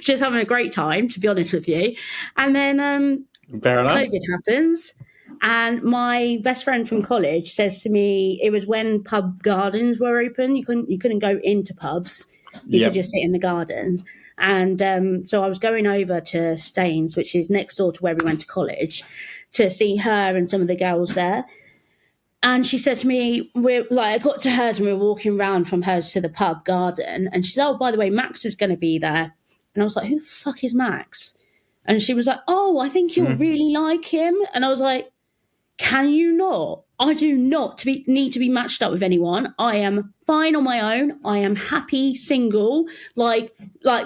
Speaker 1: just having a great time, to be honest with you. And then
Speaker 2: Fair enough.
Speaker 1: COVID happens. And my best friend from college says to me, it was when pub gardens were open. You couldn't go into pubs. You could just sit in the gardens. And so I was going over to Staines, which is next door to where we went to college, to see her and some of the girls there. And she said to me, I got to hers and we were walking around from hers to the pub garden. And she said, oh, by the way, Max is going to be there. And I was like, who the fuck is Max? And she was like, oh, I think you'll really like him. And I was like, can you not? I do not need to be matched up with anyone. I am fine on my own. I am happy, single. Like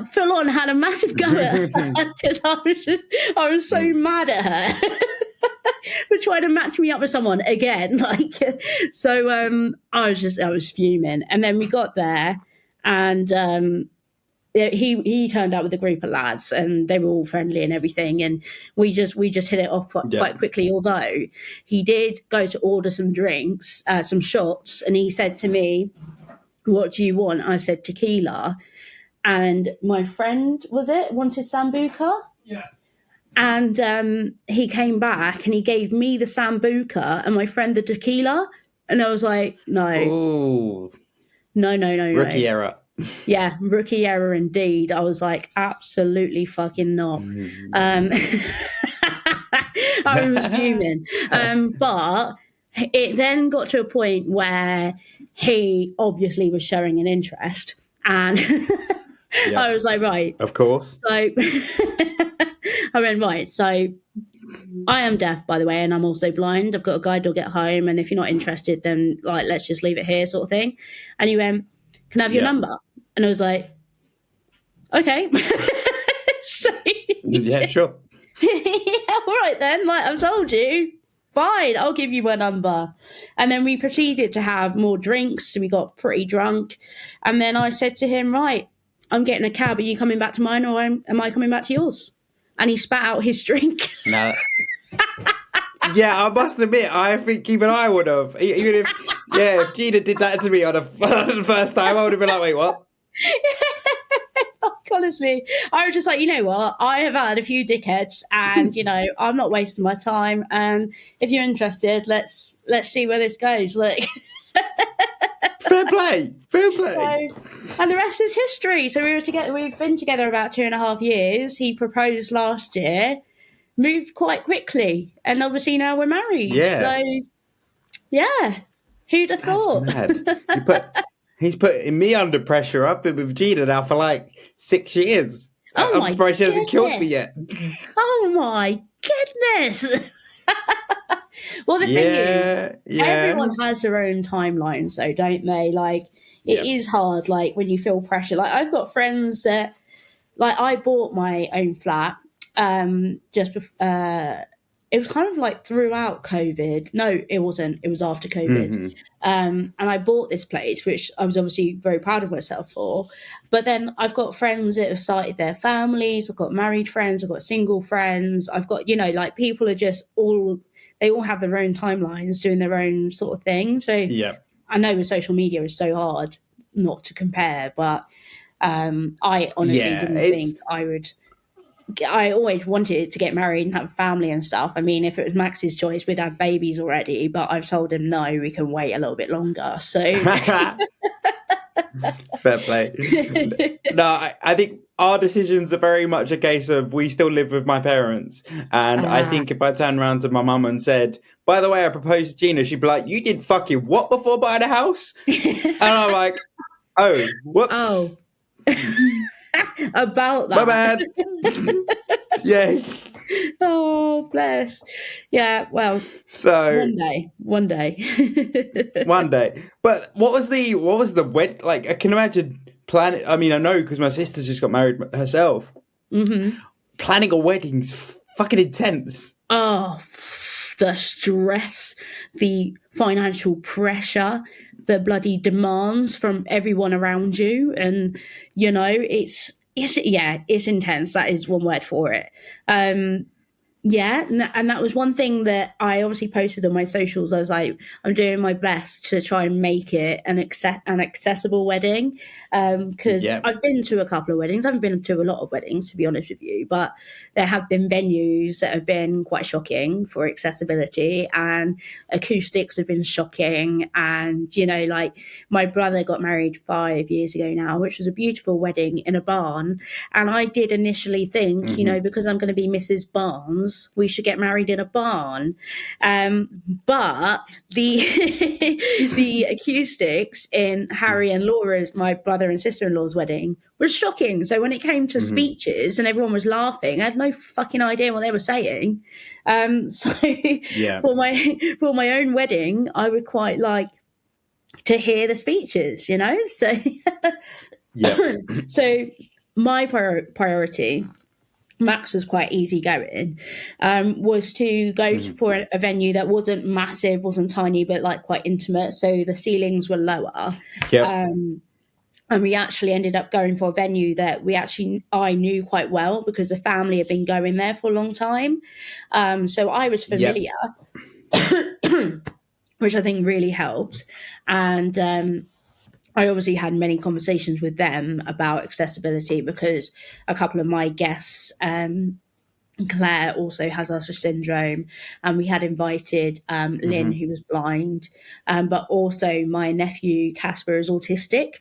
Speaker 1: full on had a massive go at her because I was so mad at her for trying to match me up with someone again. So I was fuming. And then we got there, and he turned out with a group of lads, and they were all friendly and everything, and we just hit it off quite quickly. Although he did go to order some drinks, some shots, and he said to me, "What do you want?" I said tequila, and my friend wanted sambuca.
Speaker 3: Yeah.
Speaker 1: And he came back and he gave me the sambuca and my friend the tequila, and I was like, no.
Speaker 2: Ooh.
Speaker 1: No.
Speaker 2: Rookie error.
Speaker 1: Yeah, rookie error indeed. I was like, absolutely fucking not. I was fuming. But it then got to a point where he obviously was showing an interest, and I was like, right.
Speaker 2: Of course.
Speaker 1: So I went, right, so I am deaf, by the way, and I'm also blind. I've got a guide dog at home, and if you're not interested, then let's just leave it here, sort of thing. And he went, can I have your number? And I was like, okay. So,
Speaker 2: yeah, sure.
Speaker 1: Yeah, all right then. I've told you. Fine, I'll give you my number. And then we proceeded to have more drinks. So we got pretty drunk. And then I said to him, right, I'm getting a cab. Are you coming back to mine, or am I coming back to yours? And he spat out his drink.
Speaker 2: No. Yeah, I must admit, I think even I would have. Even if Gina did that to me on the first time, I would have been like, wait, what?
Speaker 1: Honestly, I was just like, you know what? I have had a few dickheads, and I'm not wasting my time. And if you're interested, let's see where this goes.
Speaker 2: Fair play.
Speaker 1: So, and the rest is history. So we were together. We've been together about 2.5 years. He proposed last year, moved quite quickly, and obviously now we're married.
Speaker 2: Yeah.
Speaker 1: So, yeah, who'd have thought?
Speaker 2: Mad. He's putting me under pressure. I've been with Gina now for 6 years. I'm surprised she hasn't killed me yet.
Speaker 1: Oh my goodness. Well, the thing is, everyone has their own timelines, though, don't they? It is hard, when you feel pressure. I've got friends that, I bought my own flat just before. It was kind of throughout COVID. No, it wasn't. It was after COVID.
Speaker 2: Mm-hmm.
Speaker 1: And I bought this place, which I was obviously very proud of myself for. But then I've got friends that have started their families. I've got married friends. I've got single friends. I've got, people are just they all have their own timelines doing their own sort of thing. So I know with social media it's so hard not to compare, but I honestly didn't think I would. I always wanted to get married and have a family and stuff. I mean, if it was Max's choice, we'd have babies already, but I've told him no, we can wait a little bit longer. So
Speaker 2: fair play. No, I think our decisions are very much a case of we still live with my parents. And I think if I turned around to my mum and said, by the way, I proposed to Gina, she'd be like, you did fucking what before buying a house? And I'm like, oh, whoops.
Speaker 1: Oh. About that.
Speaker 2: My bad. Yeah.
Speaker 1: Oh, bless. Yeah, well.
Speaker 2: So
Speaker 1: one day.
Speaker 2: One day. But what was the wedding? I can imagine planning. I mean, I know because my sister's just got married herself.
Speaker 1: Mm-hmm.
Speaker 2: Planning a wedding's fucking intense.
Speaker 1: Oh, the stress, the financial pressure, the bloody demands from everyone around you, and it's intense. That is one word for it. Yeah, and that was one thing that I obviously posted on my socials. I was like, I'm doing my best to try and make it an accessible wedding, because
Speaker 2: Yeah.
Speaker 1: I've been to a couple of weddings. I haven't been to a lot of weddings, to be honest with you, but there have been venues that have been quite shocking for accessibility, and acoustics have been shocking. And like my brother got married 5 years ago now, which was a beautiful wedding in a barn, and I did initially think, because I'm going to be Mrs. Barnes, we should get married in a barn. But the the acoustics in Harry and Laura's, my brother and sister-in-law's wedding, was shocking. So when it came to speeches and everyone was laughing, I had no fucking idea what they were saying. So
Speaker 2: Yeah.
Speaker 1: for my own wedding, I would quite like to hear the speeches, So
Speaker 2: Yeah.
Speaker 1: so my priority, Max was quite easygoing, was to go for a venue that wasn't massive, wasn't tiny, but like quite intimate. So the ceilings were lower.
Speaker 2: Yep.
Speaker 1: And we actually ended up going for a venue that I knew quite well because the family had been going there for a long time. So I was
Speaker 2: Yep.
Speaker 1: familiar, which I think really helped. And I obviously had many conversations with them about accessibility because a couple of my guests, Claire also has Usher syndrome, and we had invited Lynn, who was blind, but also my nephew Casper is autistic.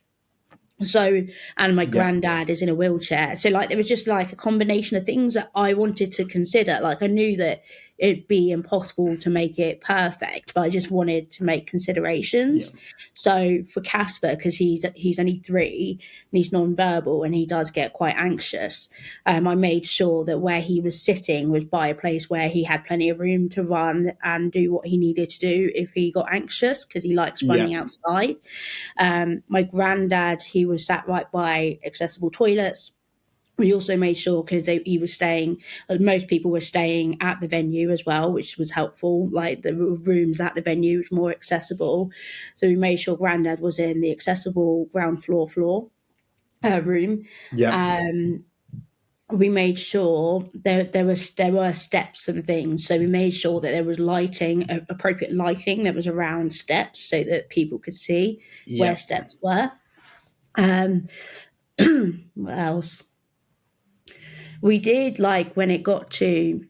Speaker 1: So, and my
Speaker 2: Yep.
Speaker 1: granddad is in a wheelchair. So, like, there was just like a combination of things that I wanted to consider. Like, I knew that it'd be impossible to make it perfect, but I just wanted to make considerations.
Speaker 2: Yep.
Speaker 1: So, for Casper, because he's only 3 and he's non-verbal and he does get quite anxious, I made sure that where he was sitting was by a place where he had plenty of room to run and do what he needed to do if he got anxious, because he likes running
Speaker 2: Yep.
Speaker 1: outside. My granddad, he was sat right by accessible toilets. We also made sure, because he was staying, most people were staying at the venue as well, which was helpful. Like the rooms at the venue was more accessible. So we made sure granddad was in the accessible ground floor room.
Speaker 2: Yep.
Speaker 1: We made sure there were steps and things. So we made sure that there was lighting, appropriate lighting that was around steps so that people could see where
Speaker 2: Yep.
Speaker 1: steps were. What else? We did, like, when it got to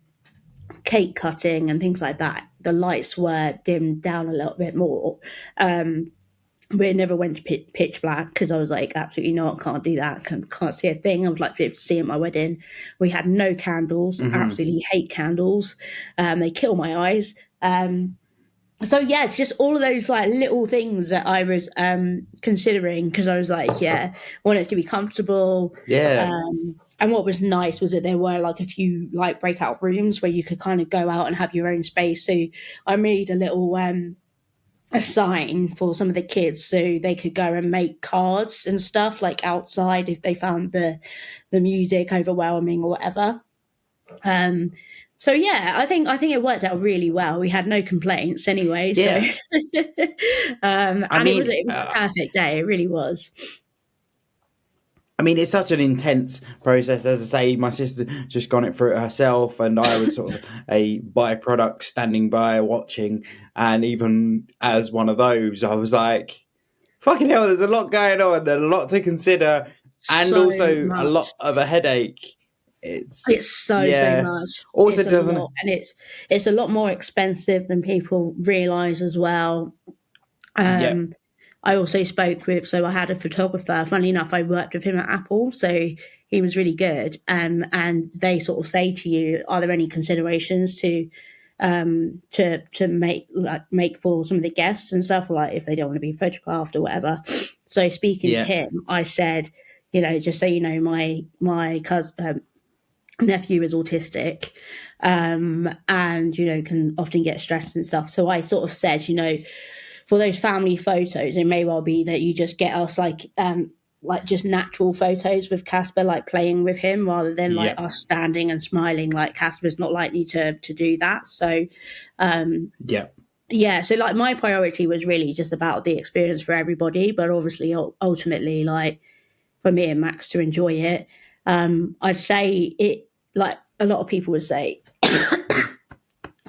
Speaker 1: cake cutting and things like that, the lights were dimmed down a little bit more. We never went to pitch black because I was like, absolutely not, can't do that, can't see a thing. I would like to be able to see at my wedding. We had no candles, absolutely hate candles. They kill my eyes. So yeah, it's just all of those like little things that I was considering, because I was like, yeah, I want it to be comfortable.
Speaker 2: Yeah.
Speaker 1: And what was nice was that there were like a few like breakout rooms where you could kind of go out and have your own space. So I made a little a sign for some of the kids so they could go and make cards and stuff like outside if they found the music overwhelming or whatever. So yeah, I think it worked out really well. We had no complaints anyway. So
Speaker 2: Yeah. I
Speaker 1: and
Speaker 2: mean,
Speaker 1: it was a perfect day. It really was.
Speaker 2: it's such an intense process. As I say, my sister just gone it through it herself, and I was sort of a byproduct standing by watching. And even as one of those, I was like, fucking hell, there's a lot going on and a lot to consider, and
Speaker 1: So
Speaker 2: also a lot
Speaker 1: much.
Speaker 2: of a headache.
Speaker 1: It's so
Speaker 2: Yeah.
Speaker 1: much.
Speaker 2: Also
Speaker 1: It's a
Speaker 2: doesn't.
Speaker 1: lot, and it's a lot more expensive than people realise as well.
Speaker 2: Yep.
Speaker 1: I also spoke with, so I had a photographer. Funnily enough, I worked with him at Apple, so he was really good. And they sort of say to you, are there any considerations to make for some of the guests and stuff, like if they don't want to be photographed or whatever. So speaking to
Speaker 2: Yeah.
Speaker 1: him, I said, just so you know, my cousin, nephew is autistic, and can often get stressed and stuff. So I sort of said, for those family photos, it may well be that you just get us like just natural photos with Casper, like playing with him, rather than like
Speaker 2: Yep.
Speaker 1: us standing and smiling. Like Casper's not likely to do that. So
Speaker 2: Yep.
Speaker 1: yeah, so like my priority was really just about the experience for everybody, but obviously ultimately, like for me and Max to enjoy it. I'd say it, like a lot of people would say,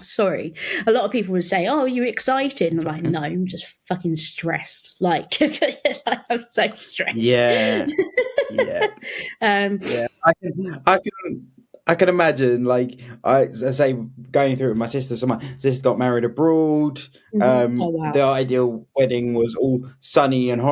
Speaker 1: Sorry, a lot of people would say, "Oh, are you excited?" And I'm like, "No, I'm just fucking stressed. Like, I'm so stressed."
Speaker 2: Yeah, yeah. Yeah, I can imagine. Like I say, going through it with my sister. So my sister got married abroad.
Speaker 1: Oh
Speaker 2: The
Speaker 1: wow.
Speaker 2: ideal wedding was all sunny and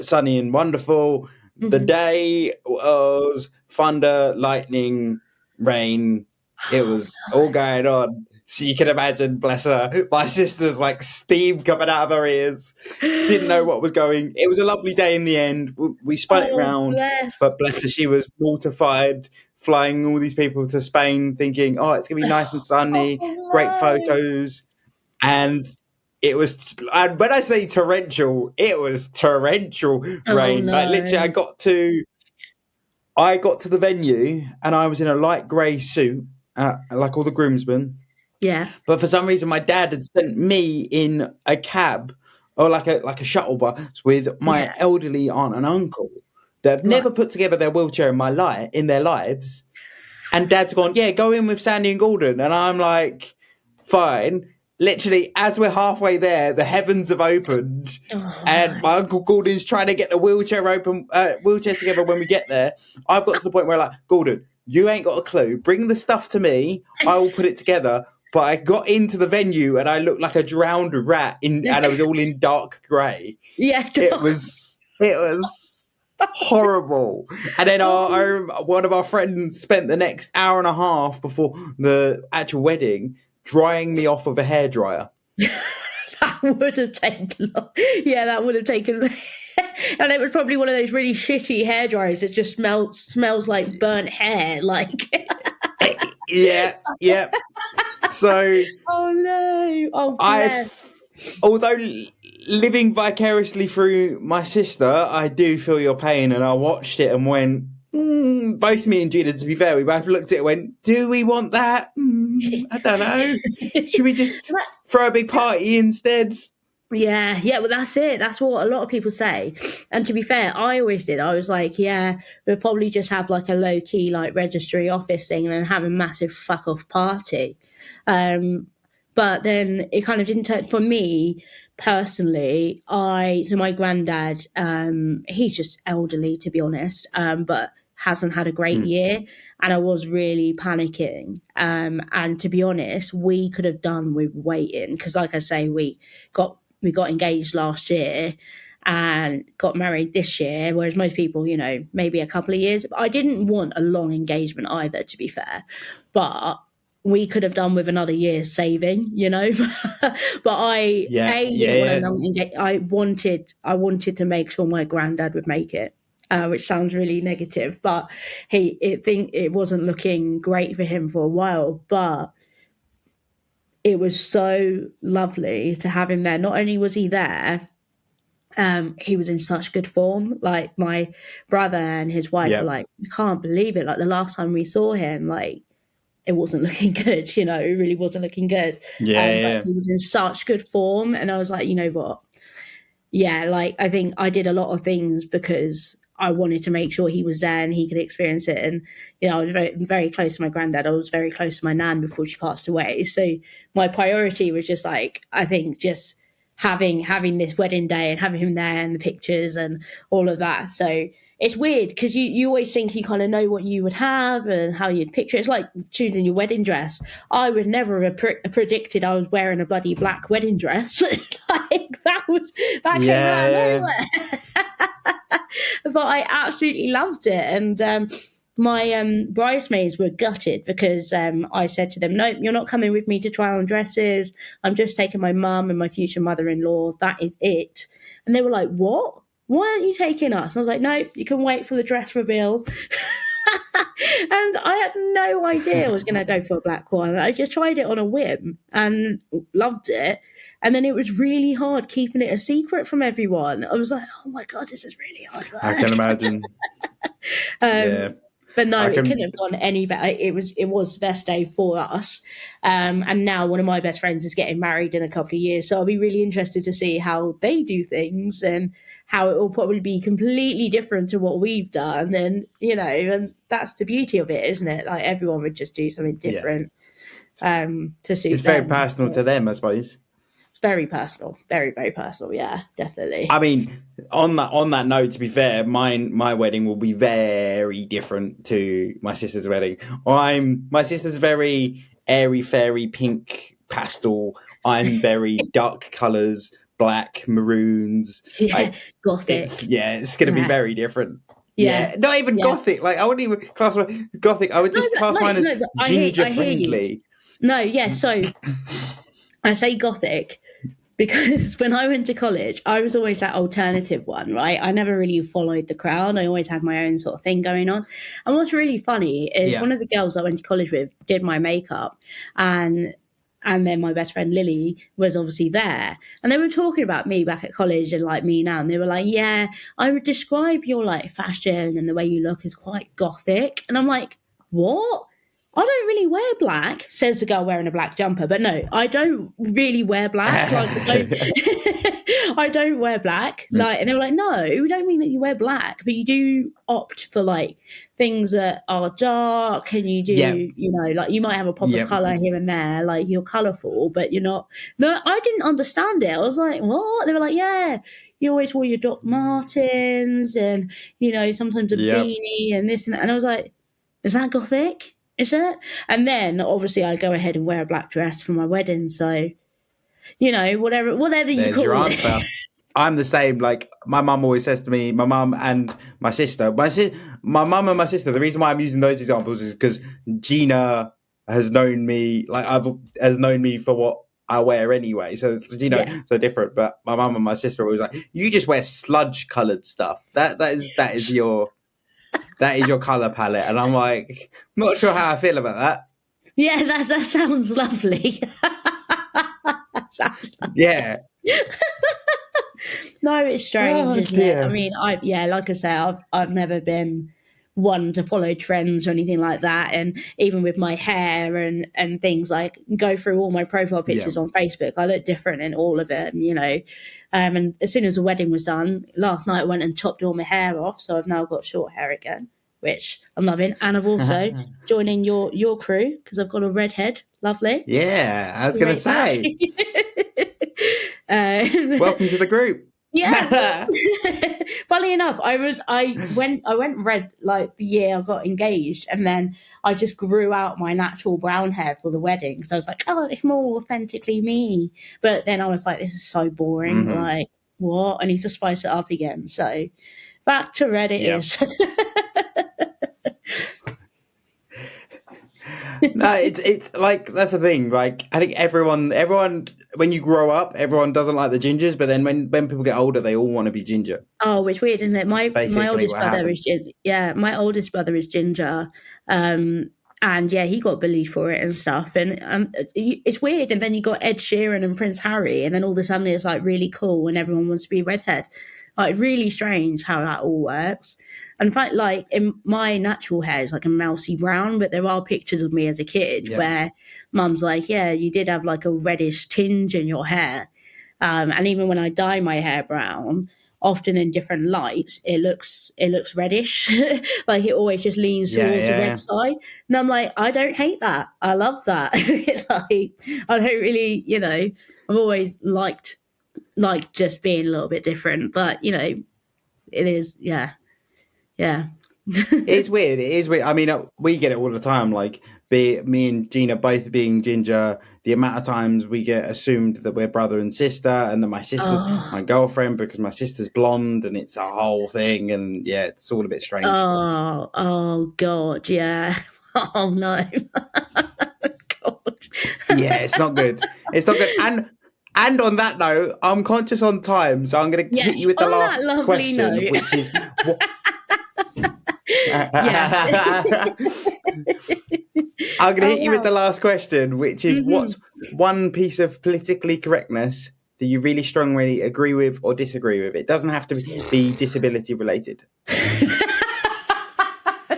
Speaker 2: sunny and wonderful. The
Speaker 1: Hmm.
Speaker 2: day was thunder, lightning, rain. It
Speaker 1: Oh
Speaker 2: was all going on. So you can imagine, bless her, my sister's like steam coming out of her ears. Didn't know
Speaker 1: no.
Speaker 2: what was going. It was a lovely day in the end. We spun it
Speaker 1: Oh
Speaker 2: round,
Speaker 1: bless.
Speaker 2: but bless her, she was mortified, flying all these people to Spain, thinking, "Oh, it's gonna be nice and
Speaker 1: Oh
Speaker 2: sunny, great
Speaker 1: no.
Speaker 2: photos." And it was, and when I say torrential, it was torrential
Speaker 1: Oh
Speaker 2: rain. Like
Speaker 1: no.
Speaker 2: literally, I got to the venue, and I was in a light grey suit, like all the groomsmen.
Speaker 1: Yeah.
Speaker 2: But for some reason, my dad had sent me in a cab or like a shuttle bus with my
Speaker 1: Yeah.
Speaker 2: elderly aunt and uncle that have
Speaker 1: Right.
Speaker 2: never put together their wheelchair in their lives. And Dad's gone, yeah, go in with Sandy and Gordon, and I'm like, fine. Literally, as we're halfway there, the heavens have opened,
Speaker 1: Oh no.
Speaker 2: and my uncle Gordon's trying to get the wheelchair together. When we get there, I've got to the point where like, Gordon, you ain't got a clue. Bring the stuff to me. I will put it together. But I got into the venue and I looked like a drowned rat and I was all in dark grey.
Speaker 1: Yeah.
Speaker 2: It was horrible. And then one of our friends spent the next hour and a half before the actual wedding drying me off of a hairdryer.
Speaker 1: That would have taken long. Yeah, that would have taken. And it was probably one of those really shitty hair dryers that just smells like burnt hair. Like,
Speaker 2: Yeah, yeah. So
Speaker 1: oh no, oh bless.
Speaker 2: I've, although living vicariously through my sister, I do feel your pain, and I watched it and went. Both me and Gina, to be fair, we both looked at it and went, do we want that? I don't know. Should we just throw a big party instead?
Speaker 1: Yeah, yeah, well, that's it. That's what a lot of people say. And to be fair, I always did. I was like, yeah, we'll probably just have like a low key, like registry office thing and then have a massive fuck off party. But then it kind of didn't turn for me personally. So my granddad, he's just elderly to be honest, but hasn't had a great
Speaker 2: Mm,
Speaker 1: year, and I was really panicking. And to be honest, we could have done with waiting because, like I say, we got engaged last year and got married this year, whereas most people, maybe a couple of years. I didn't want a long engagement either, to be fair, but we could have done with another year's saving, but I
Speaker 2: yeah,
Speaker 1: didn't want a
Speaker 2: yeah,
Speaker 1: long engagement. I wanted to make sure my granddad would make it. Which sounds really negative, but it wasn't looking great for him for a while. But it was so lovely to have him there. Not only was he there, he was in such good form. Like my brother and his wife were
Speaker 2: yeah,
Speaker 1: like, "We can't believe it. Like the last time we saw him, like it wasn't looking good. It really wasn't looking good.
Speaker 2: yeah,
Speaker 1: But
Speaker 2: yeah,
Speaker 1: he was in such good form, and I was like, you know what? Yeah, like I think I did a lot of things because I wanted to make sure he was there and he could experience it. And I was very, very close to my granddad. I was very close to my nan before she passed away. So my priority was just like I think just having this wedding day and having him there and the pictures and all of that. So it's weird because you always think you kind of know what you would have and how you'd picture it. It's like choosing your wedding dress. I would never have predicted I was wearing a bloody black wedding dress. Like that came out of
Speaker 2: yeah,
Speaker 1: nowhere. But I absolutely loved it. And my bridesmaids were gutted because I said to them, "Nope, you're not coming with me to try on dresses. I'm just taking my mum and my future mother-in-law. That is it." And they were like, "What? Why aren't you taking us?" And I was like, "Nope, you can wait for the dress reveal." And I had no idea I was going to go for a black one. I just tried it on a whim and loved it. And then it was really hard keeping it a secret from everyone. I was like, oh my God, this is really hard
Speaker 2: I can
Speaker 1: work.
Speaker 2: imagine.
Speaker 1: um,
Speaker 2: Yeah,
Speaker 1: but no,
Speaker 2: I
Speaker 1: it couldn't
Speaker 2: can.
Speaker 1: have gone any better. It was the best day for us. And now one of my best friends is getting married in a couple of years. So I'll be really interested to see how they do things and how it will probably be completely different to what we've done. And, and that's the beauty of it, isn't it? Like everyone would just do something
Speaker 2: Yeah,
Speaker 1: different. to suit
Speaker 2: It's very
Speaker 1: them.
Speaker 2: personal to them, I suppose.
Speaker 1: It's very personal, very, very personal. Yeah, definitely.
Speaker 2: I mean, on that note, to be fair, my wedding will be very different to my sister's wedding. My sister's very airy fairy pink pastel. I'm very dark colours, black, maroons.
Speaker 1: Yeah,
Speaker 2: Like
Speaker 1: gothic.
Speaker 2: it's gonna be
Speaker 1: Yeah,
Speaker 2: very different.
Speaker 1: yeah,
Speaker 2: Yeah, not even
Speaker 1: yeah.
Speaker 2: gothic. Like I wouldn't even class mine gothic. I would
Speaker 1: No,
Speaker 2: just class mine as
Speaker 1: but
Speaker 2: ginger
Speaker 1: I hear you.
Speaker 2: friendly.
Speaker 1: No, yeah. So I say gothic because when I went to college, I was always that alternative one, right? I never really followed the crowd. I always had my own sort of thing going on. And what's really funny is
Speaker 2: Yeah.
Speaker 1: one of the girls I went to college with did my makeup, and then my best friend Lily was obviously there, and they were talking about me back at college and like me now, and they were like, "Yeah, I would describe your like fashion and the way you look as quite gothic," and I'm like, "What?" I don't really wear black, says the girl wearing a black jumper. But no, I don't really wear black. Like, I don't wear black. Like, and they were like, no, we don't mean that you wear black, but you do opt for like things that are dark, and you do,
Speaker 2: Yep.
Speaker 1: you know, like you might have a pop of
Speaker 2: Yep.
Speaker 1: color here and there, like you're colorful, but you're not. No, I didn't understand it. I was like, what? They were like, yeah, you always wore your Doc Martens, and you know, sometimes a
Speaker 2: Yep.
Speaker 1: beanie and this and that. And I was like, is that gothic? Is it? And then obviously I go ahead and wear a black dress for my wedding. So, you know, whatever you
Speaker 2: There's your
Speaker 1: call
Speaker 2: answer.
Speaker 1: it.
Speaker 2: I'm the same. Like my mum always says to me, my mum and my sister, my mum and my sister. The reason why I'm using those examples is because Gina has known me, has known me for what I wear anyway. So it's,
Speaker 1: Yeah.
Speaker 2: so different. But my mum and my sister are always like, you just wear sludge coloured stuff. That is your colour palette. And I'm like, not sure how I feel about that.
Speaker 1: Yeah, that sounds lovely. Sounds lovely.
Speaker 2: Yeah.
Speaker 1: No, it's strange,
Speaker 2: Oh
Speaker 1: isn't it? I
Speaker 2: dear.
Speaker 1: mean, like I say, I've never been one to follow trends or anything like that. And even with my hair and things, like go through all my profile
Speaker 2: Yeah.
Speaker 1: pictures on Facebook, I look different in all of it, you know. And as soon as the wedding was done, last night I went and chopped all my hair off, so I've now got short hair again, which I'm loving. And I've also joining your crew because I've got a red head. Lovely.
Speaker 2: Yeah, I was going to
Speaker 1: Great that.
Speaker 2: say. Welcome to the group.
Speaker 1: Yeah. Funny enough, I went red like the year I got engaged, and then I just grew out my natural brown hair for the wedding because I was like, oh, it's more authentically me. But then I was like, this is so boring.
Speaker 2: Mm-hmm.
Speaker 1: Like, what? I need to spice it up again. So back to red it is.
Speaker 2: No, it's like that's the thing. Like I think everyone when you grow up, everyone doesn't like the gingers, but then when people get older, they all want to be ginger.
Speaker 1: Oh, it's weird, isn't it?
Speaker 2: It's
Speaker 1: My
Speaker 2: basically
Speaker 1: oldest
Speaker 2: what
Speaker 1: brother is
Speaker 2: happens.
Speaker 1: my oldest brother is ginger, and yeah, he got bullied for it and stuff. And it's weird. And then you got Ed Sheeran and Prince Harry, and then all of a sudden it's like really cool, and everyone wants to be redhead. Like really strange how that all works. And in fact, like in my natural hair is like a mousy brown, but there are pictures of me as a kid
Speaker 2: Yeah,
Speaker 1: where mum's like, yeah, you did have like a reddish tinge in your hair. And even when I dye my hair brown, often in different lights, it looks reddish. Like it always just leans towards the red
Speaker 2: yeah.
Speaker 1: side. And I'm like, I don't hate that. I love that. It's like I don't really, you know, I've always liked just being a little bit different. But, you know, it is, yeah.
Speaker 2: It's weird. It is weird. I mean, we get it all the time. Like, be me and Gina both being ginger. The amount of times we get assumed that we're brother and sister, and that my sister's
Speaker 1: Oh,
Speaker 2: my girlfriend because my sister's blonde, and it's a whole thing. And yeah, it's all a bit strange.
Speaker 1: oh God, yeah. Oh no. God.
Speaker 2: Yeah, it's not good. It's not good. And on that note, I'm conscious on time, so I'm going to hit
Speaker 1: Yes,
Speaker 2: you with the
Speaker 1: on that
Speaker 2: last
Speaker 1: lovely
Speaker 2: question,
Speaker 1: note.
Speaker 2: which is what.
Speaker 1: Yeah.
Speaker 2: I'm going to
Speaker 1: Oh
Speaker 2: hit you with
Speaker 1: wow.
Speaker 2: the last question, which is what's one piece of politically correctness that you really strongly agree with or disagree with? It doesn't have to be disability related.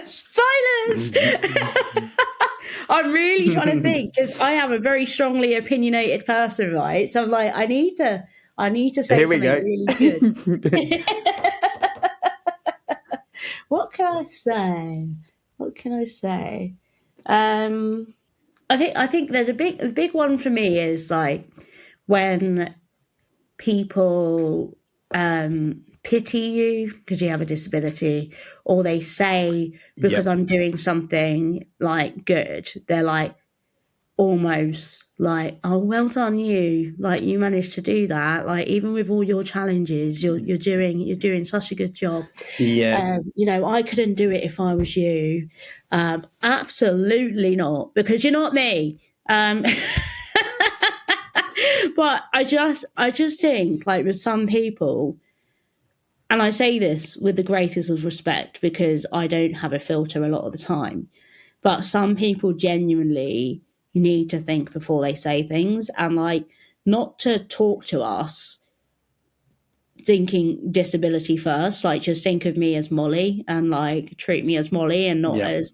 Speaker 1: Silence. I'm really trying to think because I am a very strongly opinionated person, right? So I'm like, I need to say
Speaker 2: Here we
Speaker 1: something
Speaker 2: go.
Speaker 1: really good. What can I say? What can I say? I think there's a big one for me is like when people pity you because you have a disability, or they say because
Speaker 2: Yep.
Speaker 1: I'm doing something like good, they're like almost like, oh, well done you, like you managed to do that, like even with all your challenges, you're doing such a good job.
Speaker 2: Yeah.
Speaker 1: You know, I couldn't do it if I was you. Absolutely not, because you're not me. But I just think like with some people, and I say this with the greatest of respect because I don't have a filter a lot of the time, but some people genuinely need to think before they say things, and like not to talk to us thinking disability first, like just think of me as Molly and like treat me as Molly and not
Speaker 2: Yep.
Speaker 1: as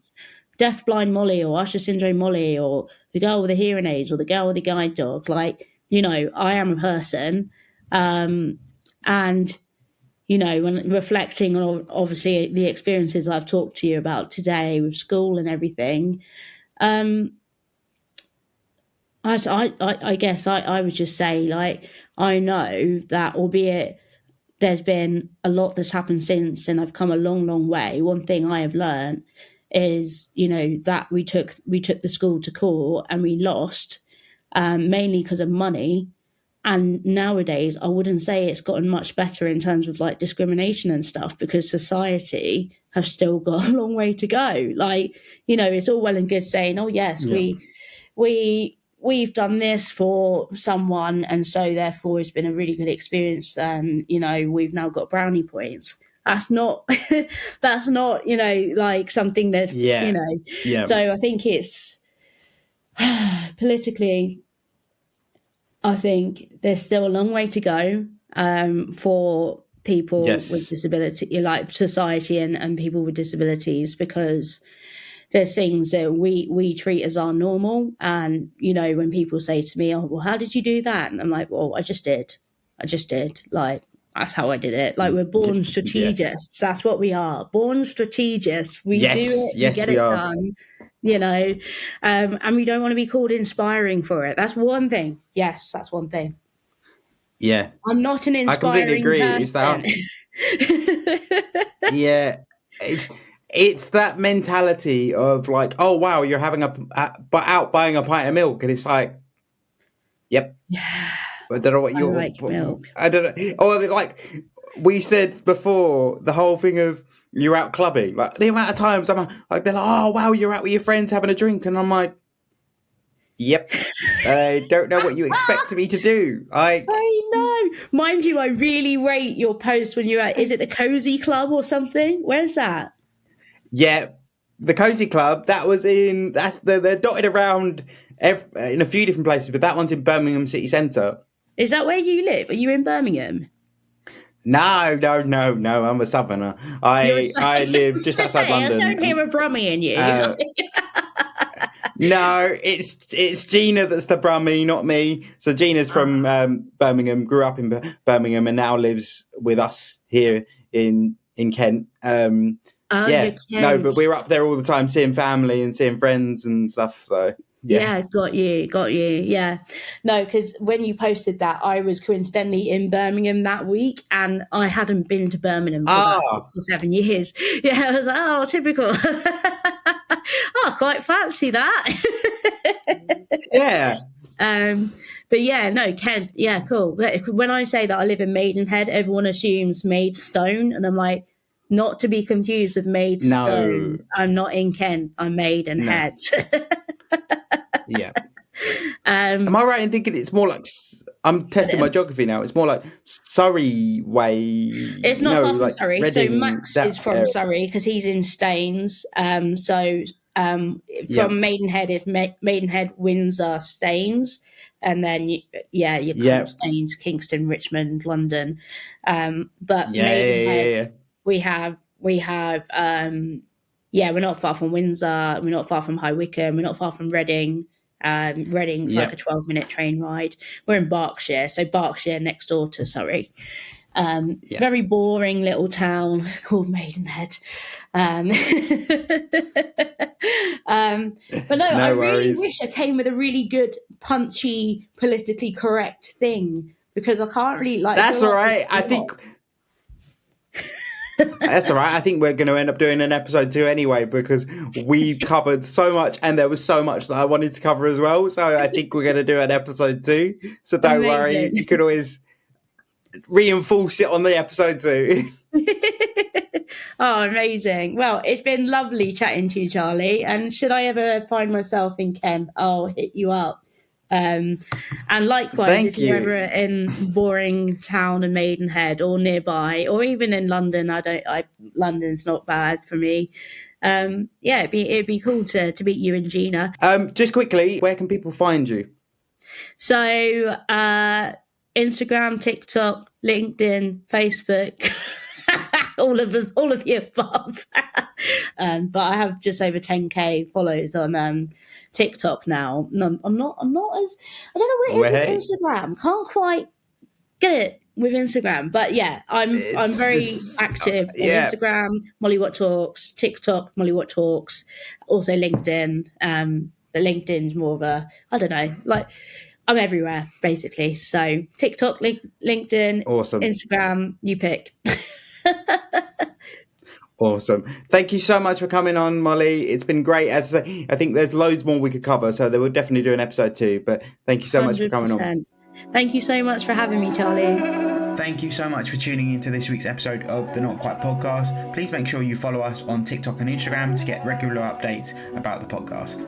Speaker 1: deafblind Molly or Usher syndrome Molly or the girl with the hearing aids or the girl with the guide dog. Like, you know, I am a person. And you know, when reflecting on obviously the experiences I've talked to you about today with school and everything, I guess I would just say, like, I know that albeit there's been a lot that's happened since and I've come a long, long way, one thing I have learned is, you know, that we took the school to court and we lost, mainly because of money. And nowadays, I wouldn't say it's gotten much better in terms of like discrimination and stuff because society have still got a long way to go. Like, you know, it's all well and good saying, "Oh yes,
Speaker 2: Yep.
Speaker 1: we've done this for someone, and so therefore it's been a really good experience. You know, we've now got brownie points." That's not that's not, you know, like something that's, you
Speaker 2: Yeah.
Speaker 1: know.
Speaker 2: Yeah.
Speaker 1: So I think it's politically, I think there's still a long way to go for people with
Speaker 2: Yes.
Speaker 1: disability, like society and people with disabilities, because there's things that we treat as our normal. And, you know, when people say to me, oh, well, how did you do that? And I'm like, well, I just did. Like, that's how I did it. Like, we're born
Speaker 2: Yeah.
Speaker 1: strategists. That's what we are. Born strategists. We do
Speaker 2: Yes.
Speaker 1: it, we
Speaker 2: Yes,
Speaker 1: get
Speaker 2: we
Speaker 1: it
Speaker 2: are.
Speaker 1: done, you know, and we don't want to be called inspiring for it. That's one thing. Yes, that's one thing.
Speaker 2: Yeah.
Speaker 1: I'm not an
Speaker 2: I completely
Speaker 1: inspiring
Speaker 2: agree. It's
Speaker 1: person.
Speaker 2: that. Yeah. It's it's that mentality of like, oh wow, you're having but out buying a pint of milk, and it's like, yep.
Speaker 1: Yeah,
Speaker 2: I don't know what
Speaker 1: I
Speaker 2: you're.
Speaker 1: like milk.
Speaker 2: I don't know. Or like we said before, the whole thing of you're out clubbing. Like the amount of times I'm like, they're like, oh wow, you're out with your friends having a drink, and I'm like, yep. I don't know what you expect me to do.
Speaker 1: I know. Mind you, I really rate your post when you're at, is it the Cozy Club or something? Where's that?
Speaker 2: Yeah, the Cozy Club. That was in. They're dotted around in a few different places, but that one's in Birmingham City Centre.
Speaker 1: Is that where you live? Are you in Birmingham?
Speaker 2: No, no, no, no. I'm a southerner.
Speaker 1: You're a,
Speaker 2: I
Speaker 1: I
Speaker 2: live
Speaker 1: was
Speaker 2: just
Speaker 1: going to
Speaker 2: outside
Speaker 1: say, I don't hear
Speaker 2: London.
Speaker 1: a Brummie in you.
Speaker 2: Uh, no, it's Gina that's the Brummie, not me. So Gina's from
Speaker 1: Ah.
Speaker 2: Birmingham, grew up in Birmingham, and now lives with us here in Kent.
Speaker 1: Oh, you're
Speaker 2: Yeah, no,
Speaker 1: Kent.
Speaker 2: but we're up there all the time, seeing family and seeing friends and stuff. So yeah.
Speaker 1: Yeah, got you. Yeah. No, because when you posted that, I was coincidentally in Birmingham that week and I hadn't been to Birmingham for about
Speaker 2: Ah,
Speaker 1: 6 or 7 years. Yeah, I was like, oh, typical. Oh, quite fancy that.
Speaker 2: yeah.
Speaker 1: um, but yeah, no, Kent, yeah, cool. When I say that I live in Maidenhead, everyone assumes Maidstone, and I'm like, not to be confused with
Speaker 2: No,
Speaker 1: Maidstone. I'm not in Kent. I'm
Speaker 2: no.
Speaker 1: Maidenhead.
Speaker 2: Yeah. Am
Speaker 1: um,
Speaker 2: I right in thinking it's more like I'm testing my geography now? It's more like Surrey way,
Speaker 1: It's not far from
Speaker 2: like
Speaker 1: Surrey. So
Speaker 2: Reading,
Speaker 1: Max is
Speaker 2: that
Speaker 1: from
Speaker 2: area.
Speaker 1: Surrey because he's in Staines.
Speaker 2: Yeah,
Speaker 1: From Maidenhead is Maidenhead, Windsor, Staines, and then yeah, you're kind of
Speaker 2: yeah,
Speaker 1: Staines, Kingston, Richmond, London. But
Speaker 2: yeah, yeah,
Speaker 1: Maidenhead,
Speaker 2: yeah,
Speaker 1: we have yeah, we're not far from Windsor. We're not far from High Wycombe. We're not far from Reading. Reading's
Speaker 2: yeah.
Speaker 1: like a 12-minute train ride. We're in Berkshire, so Berkshire next door to Surrey. Very boring little town called Maidenhead. But no, I
Speaker 2: No
Speaker 1: really
Speaker 2: worries.
Speaker 1: wish I came with a really good, punchy, politically correct thing, because I can't really
Speaker 2: That's
Speaker 1: feel
Speaker 2: all
Speaker 1: like
Speaker 2: right. I think that's all right. I think we're going to end up doing an episode 2 anyway, because we covered so much and there was so much that I wanted to cover as well. So I think we're going to do an episode 2. So don't worry.
Speaker 1: Amazing.
Speaker 2: You can always reinforce it on the episode 2.
Speaker 1: Oh, amazing. Well, it's been lovely chatting to you, Charlie. And should I ever find myself in Kent, I'll hit you up. And likewise, if
Speaker 2: Thank
Speaker 1: you're ever
Speaker 2: you.
Speaker 1: in boring town of Maidenhead or nearby, or even in London, London's not bad for me. It'd be cool to meet you and Gina.
Speaker 2: Just quickly, where can people find you?
Speaker 1: So Instagram, TikTok, LinkedIn, Facebook. all of the above. But I have just over 10k follows on TikTok now. No, I'm not as, I don't know what it is with Instagram. Can't quite get it with Instagram. But yeah, I'm very active on Instagram, Molly What Talks, TikTok, Molly What Talks, also LinkedIn. But LinkedIn's more of a, I don't know, I'm everywhere basically. So TikTok, LinkedIn,
Speaker 2: Awesome.
Speaker 1: Instagram, you pick.
Speaker 2: Awesome. Thank you so much for coming on, Molly. It's been great. As I say, I think there's loads more we could cover, so we'll definitely do an episode 2. But thank you so much for coming on.
Speaker 1: Thank you so much for having me, Charlie.
Speaker 3: Thank you so much for tuning into this week's episode of the Not Quite Podcast. Please make sure you follow us on TikTok and Instagram to get regular updates about the podcast.